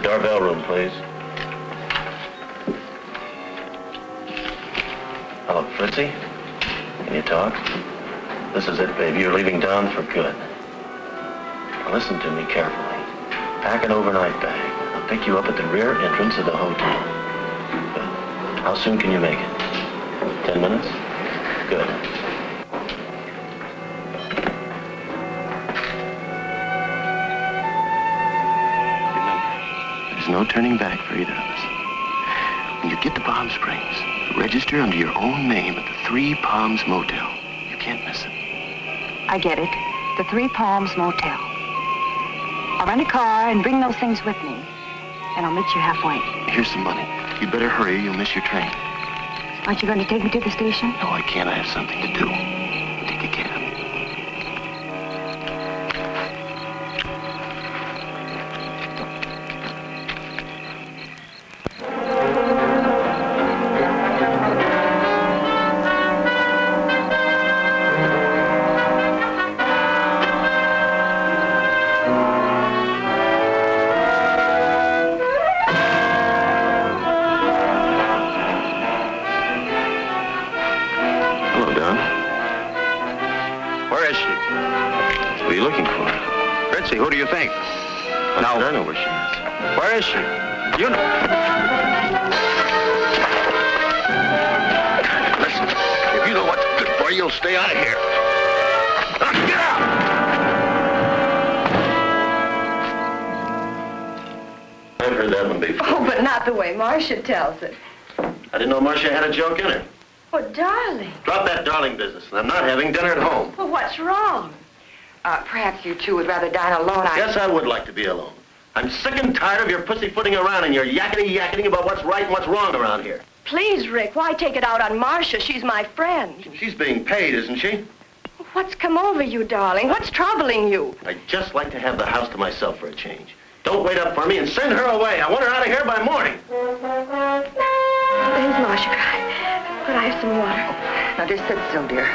[SPEAKER 7] Darvel room, please. Hello, Fritzi? Can you talk? This is it, babe. You're leaving town for good. Now, listen to me carefully. Pack an overnight bag. I'll pick you up at the rear entrance of the hotel. Good. How soon can you make it? 10 minutes? Good. There's no turning back for either of us. When you get to Palm Springs, register under your own name at the Three Palms Motel. You can't miss it.
[SPEAKER 3] I get it. The Three Palms Motel. I'll rent a car and bring those things with me. And I'll meet you halfway.
[SPEAKER 7] Here's some money. You'd better hurry or you'll miss your train.
[SPEAKER 3] Aren't you going to take me to the station?
[SPEAKER 7] No, I can't. I have something to do. Take a cab.
[SPEAKER 1] Who do you think?
[SPEAKER 7] No. I know where she is.
[SPEAKER 1] Where is she? You know. Listen, if you know what's good for you, you'll stay out of here. Now, get out!
[SPEAKER 7] I've heard that one before.
[SPEAKER 2] Oh, but not the way Marcia tells it.
[SPEAKER 7] I didn't know Marcia had a joke in her.
[SPEAKER 2] Oh, darling.
[SPEAKER 7] Drop that darling business, and I'm not having dinner at home.
[SPEAKER 2] Well, what's wrong?
[SPEAKER 3] Perhaps you two would rather dine alone.
[SPEAKER 7] Yes, I would like to be alone. I'm sick and tired of your pussyfooting around and your yakety-yakketing about what's right and what's wrong around here.
[SPEAKER 2] Please, Rick, why take it out on Marcia? She's my friend.
[SPEAKER 7] She's being paid, isn't she?
[SPEAKER 2] What's come over you, darling? What's troubling you?
[SPEAKER 7] I'd just like to have the house to myself for a change. Don't wait up for me and send her away. I want her out of here by morning.
[SPEAKER 2] There's Marcia. Could I have some water?
[SPEAKER 3] Now, just sit still, dear.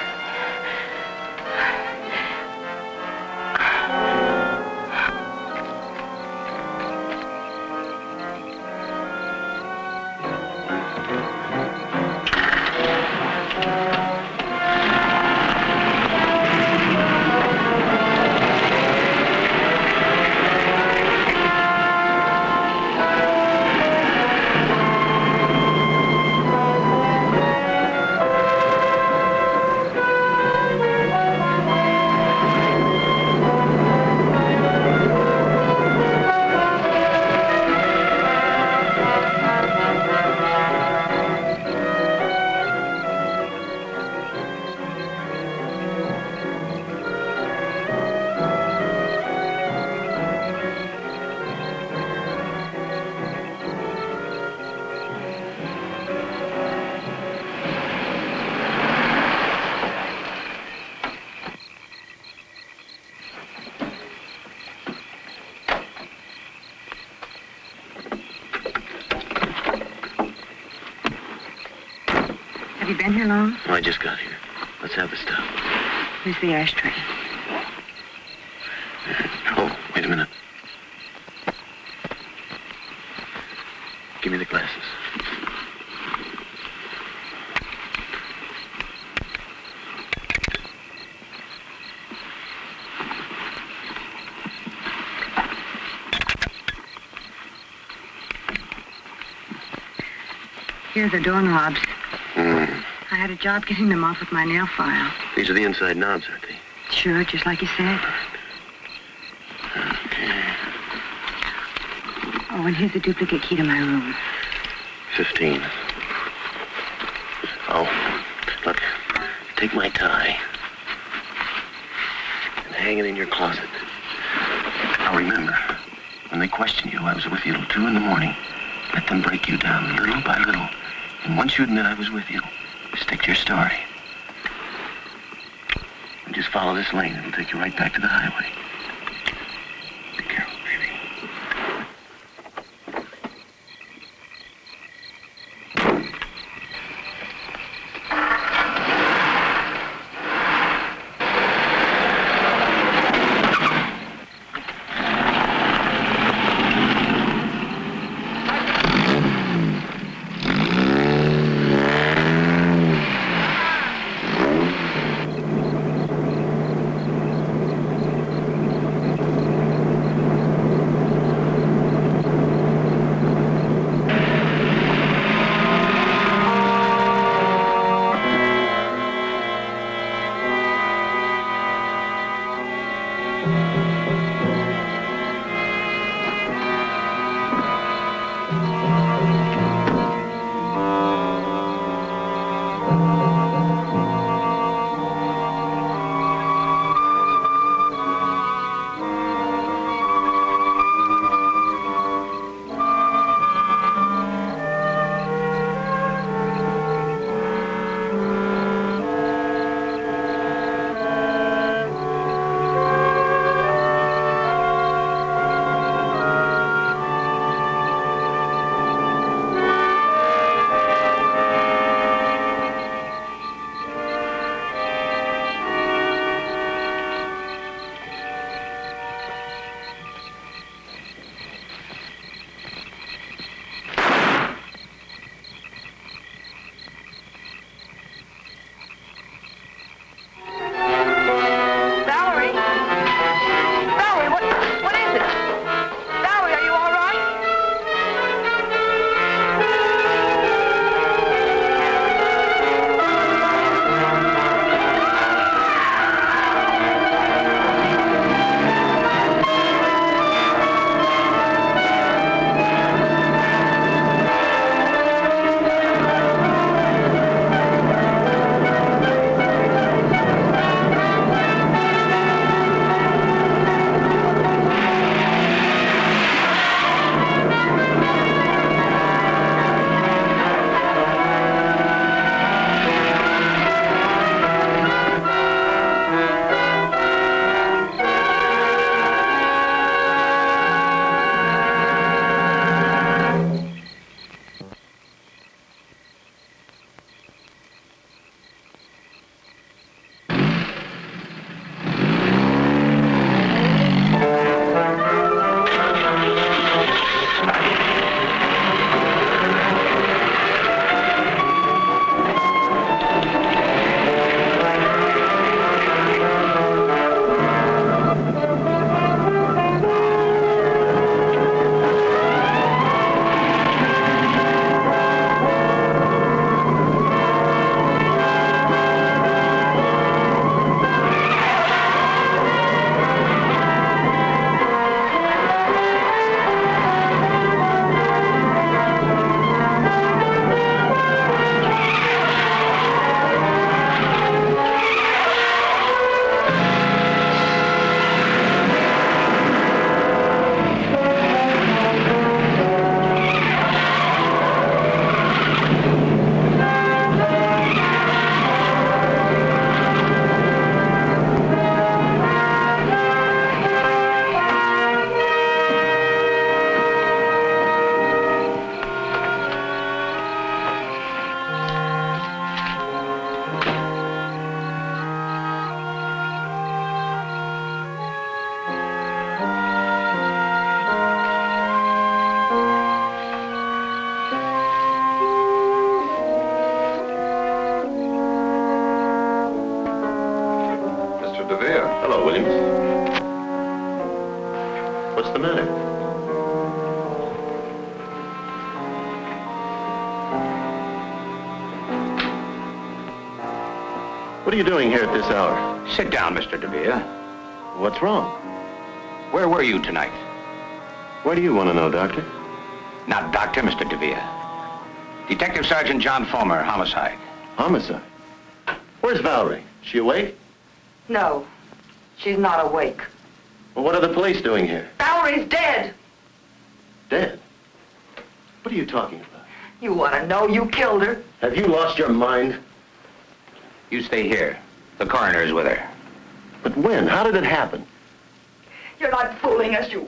[SPEAKER 3] Have you been here long?
[SPEAKER 7] Oh, I just got here. Let's have the stuff.
[SPEAKER 3] Here's the ashtray.
[SPEAKER 7] Oh, wait a minute. Give me the glasses.
[SPEAKER 3] Here are the doorknobs.
[SPEAKER 7] Hmm.
[SPEAKER 3] I had a job getting them off with my nail file.
[SPEAKER 7] These are the inside knobs, aren't they?
[SPEAKER 3] Sure, just like you said.
[SPEAKER 7] Okay.
[SPEAKER 3] Oh, and here's a duplicate key to my room.
[SPEAKER 7] 15. Oh, look, take my tie and hang it in your closet. Now remember, when they question you, I was with you till 2 in the morning. Let them break you down little by little. And once you admit I was with you, stick to your story. And just follow this lane. It'll take you right back to the highway. Be careful, baby. What are you doing here at this hour?
[SPEAKER 8] Sit down, Mr. DeVere.
[SPEAKER 7] What's wrong?
[SPEAKER 8] Where were you tonight?
[SPEAKER 7] Why do you want to know, Doctor?
[SPEAKER 8] Not Doctor, Mr. DeVere. Detective Sergeant John Fulmer, homicide.
[SPEAKER 7] Homicide? Where's Valerie? She awake?
[SPEAKER 3] No, she's not awake.
[SPEAKER 7] Well, what are the police doing here?
[SPEAKER 3] Valerie's dead.
[SPEAKER 7] Dead? What are you talking about?
[SPEAKER 3] You want to know? You killed her.
[SPEAKER 7] Have you lost your mind?
[SPEAKER 8] You stay here. The coroner's with her.
[SPEAKER 7] But when? How did it happen?
[SPEAKER 3] You're not fooling us, you.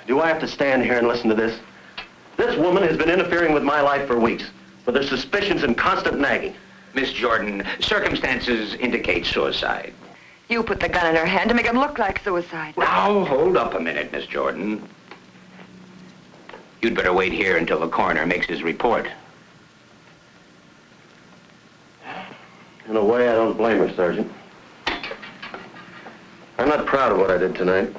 [SPEAKER 7] Do I have to stand here and listen to this? This woman has been interfering with my life for weeks, with her suspicions and constant nagging.
[SPEAKER 8] Miss Jordan, circumstances indicate suicide.
[SPEAKER 3] You put the gun in her hand to make it look like suicide.
[SPEAKER 8] Now, hold up a minute, Miss Jordan. You'd better wait here until the coroner makes his report.
[SPEAKER 7] In a way, I don't blame her, Sergeant. I'm not proud of what I did tonight. If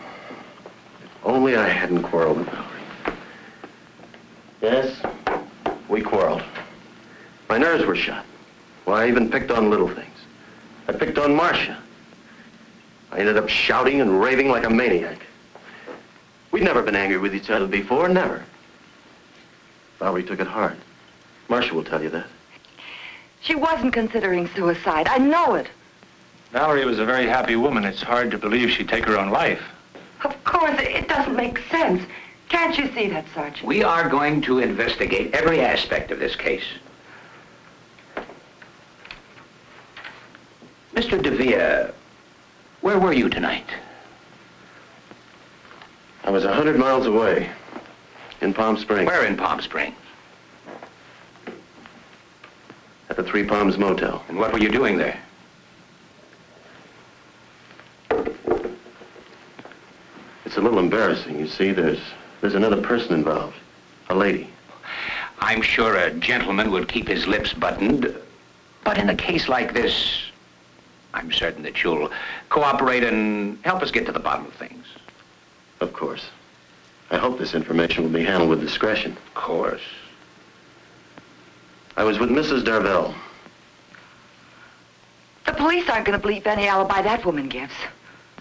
[SPEAKER 7] only I hadn't quarreled with Valerie. Yes, we quarreled. My nerves were shot. Well, I even picked on little things. I picked on Marcia. I ended up shouting and raving like a maniac. We'd never been angry with each other before, never. Valerie took it hard. Marcia will tell you that.
[SPEAKER 3] She wasn't considering suicide. I know it.
[SPEAKER 5] Valerie was a very happy woman. It's hard to believe she'd take her own life.
[SPEAKER 3] Of course, it doesn't make sense. Can't you see that, Sergeant?
[SPEAKER 8] We are going to investigate every aspect of this case. Mr. DeVere, where were you tonight?
[SPEAKER 7] I was 100 miles away, in Palm Springs.
[SPEAKER 8] Where in Palm Springs?
[SPEAKER 7] At the Three Palms Motel.
[SPEAKER 8] And what were you doing there?
[SPEAKER 7] It's a little embarrassing. You see, there's another person involved. A lady.
[SPEAKER 8] I'm sure a gentleman would keep his lips buttoned. But in a case like this, I'm certain that you'll cooperate and help us get to the bottom of things.
[SPEAKER 7] Of course. I hope this information will be handled with discretion.
[SPEAKER 8] Of course.
[SPEAKER 7] I was with Mrs. Darvel.
[SPEAKER 3] The police aren't going to believe any alibi that woman gives.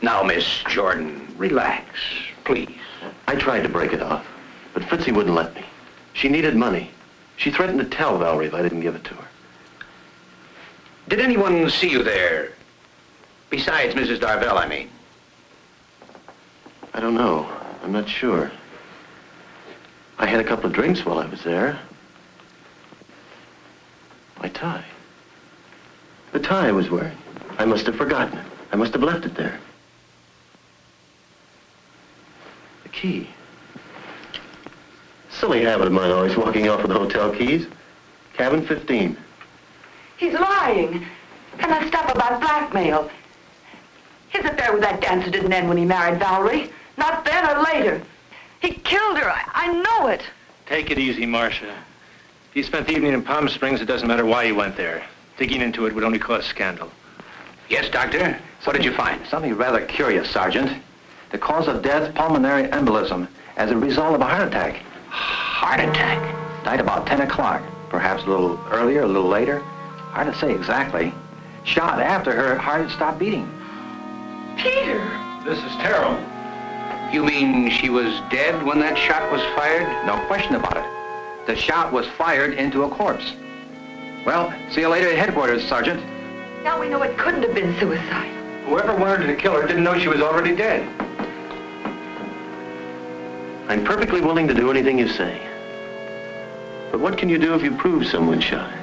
[SPEAKER 8] Now, Miss Jordan, relax, please.
[SPEAKER 7] I tried to break it off, but Fritzi wouldn't let me. She needed money. She threatened to tell Valerie if I didn't give it to her.
[SPEAKER 8] Did anyone see you there? Besides Mrs. Darvel, I mean.
[SPEAKER 7] I don't know. I'm not sure. I had a couple of drinks while I was there. My tie. The tie I was wearing. I must have forgotten it. I must have left it there. The key. Silly habit of mine, always walking off with the hotel keys. Cabin 15.
[SPEAKER 3] He's lying. And that stuff about blackmail. His affair with that dancer didn't end when he married Valerie. Not then or later. He killed her. I know it.
[SPEAKER 5] Take it easy, Marcia. If you spent the evening in Palm Springs, it doesn't matter why you went there. Digging into it would only cause scandal.
[SPEAKER 8] Yes, Doctor? What did you find?
[SPEAKER 10] Something rather curious, Sergeant. The cause of death, pulmonary embolism, as a result of a heart attack.
[SPEAKER 8] Heart attack?
[SPEAKER 10] Died about 10 o'clock. Perhaps a little earlier, a little later. Hard to say exactly. Shot after her heart had stopped beating.
[SPEAKER 3] Peter!
[SPEAKER 5] This is terrible.
[SPEAKER 8] You mean she was dead when that shot was fired?
[SPEAKER 10] No question about it. The shot was fired into a corpse. Well, see you later at headquarters, Sergeant.
[SPEAKER 3] Now we know it couldn't have been suicide.
[SPEAKER 5] Whoever wanted to kill her didn't know she was already dead.
[SPEAKER 7] I'm perfectly willing to do anything you say. But what can you do if you prove someone shot her?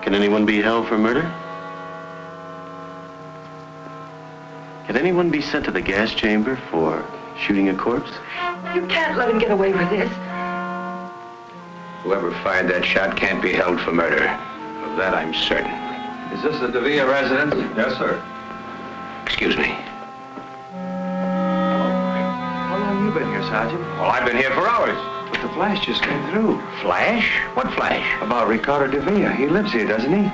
[SPEAKER 7] Can anyone be held for murder? Can anyone be sent to the gas chamber for shooting a corpse?
[SPEAKER 3] You can't let him get away with this.
[SPEAKER 8] Whoever fired that shot can't be held for murder. Of that I'm certain.
[SPEAKER 10] Is this the DeVere residence?
[SPEAKER 5] Yes, sir.
[SPEAKER 8] Excuse me.
[SPEAKER 10] How long have you been here, Sergeant?
[SPEAKER 8] Well, I've been here for hours.
[SPEAKER 10] But the flash just came through.
[SPEAKER 8] Flash? What flash?
[SPEAKER 10] About Ricardo DeVere. He lives here, doesn't he?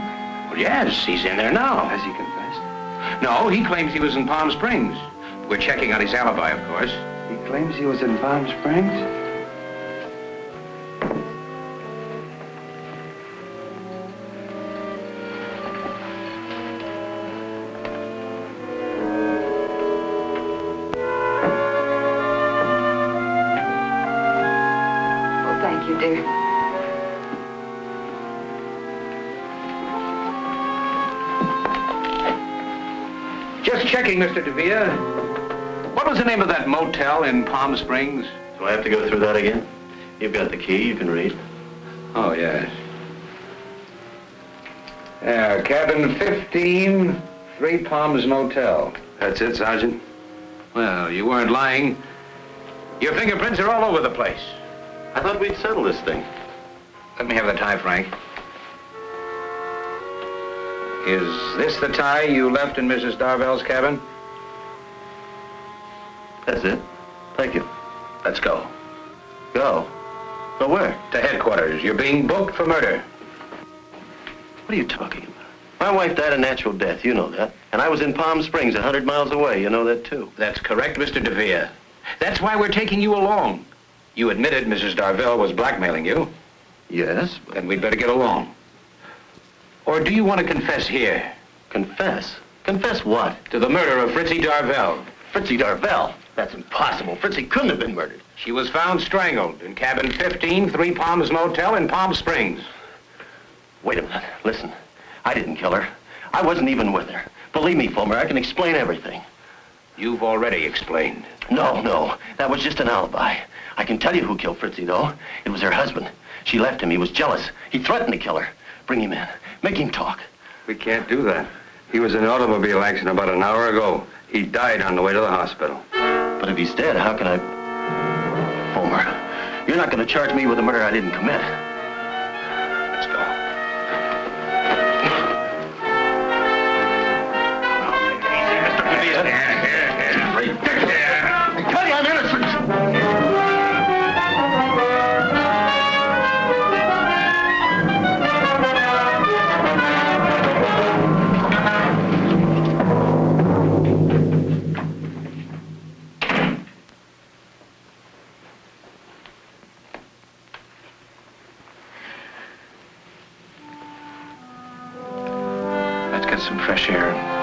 [SPEAKER 8] Well, yes, he's in there now.
[SPEAKER 10] Has he confessed?
[SPEAKER 8] No, he claims he was in Palm Springs. We're checking on his alibi, of course.
[SPEAKER 10] He claims he was in Palm Springs?
[SPEAKER 3] dear.
[SPEAKER 8] Just checking, Mr. DeVere. What was the name of that motel in Palm Springs?
[SPEAKER 7] Do I have to go through that again? You've got the key, you can read.
[SPEAKER 8] Oh, yes. Yeah, cabin 15, Three Palms Motel.
[SPEAKER 1] That's it, Sergeant?
[SPEAKER 8] Well, you weren't lying. Your fingerprints are all over the place.
[SPEAKER 7] I thought we'd settle this thing.
[SPEAKER 8] Let me have the tie, Frank. Is this the tie you left in Mrs. Darvel's cabin?
[SPEAKER 7] That's it. Thank you.
[SPEAKER 8] Let's go.
[SPEAKER 7] Go? Go where?
[SPEAKER 8] To headquarters. You're being booked for murder.
[SPEAKER 7] What are you talking about? My wife died a natural death, you know that. And I was in Palm Springs, 100 miles away, you know that too.
[SPEAKER 8] That's correct, Mr. DeVere. That's why we're taking you along. You admitted Mrs. Darvel was blackmailing you.
[SPEAKER 7] Yes.
[SPEAKER 8] Then we'd better get along. Or do you want to confess here?
[SPEAKER 7] Confess? Confess what?
[SPEAKER 8] To the murder of Fritzi Darvel.
[SPEAKER 7] Fritzi Darvel? That's impossible. Fritzi couldn't have been murdered.
[SPEAKER 8] She was found strangled in cabin 15, Three Palms Motel in Palm Springs.
[SPEAKER 7] Wait a minute. Listen. I didn't kill her. I wasn't even with her. Believe me, Fulmer, I can explain everything.
[SPEAKER 8] You've already explained.
[SPEAKER 7] No. That was just an alibi. I can tell you who killed Fritzi, though. It was her husband. She left him. He was jealous. He threatened to kill her. Bring him in. Make him talk.
[SPEAKER 1] We can't do that. He was in an automobile accident about an hour ago. He died on the way to the hospital.
[SPEAKER 7] But if he's dead, how can I... Fulmer, you're not going to charge me with a murder I didn't commit.
[SPEAKER 8] Let's go.
[SPEAKER 7] I tell you, I'm innocent.
[SPEAKER 8] Let's get some fresh air.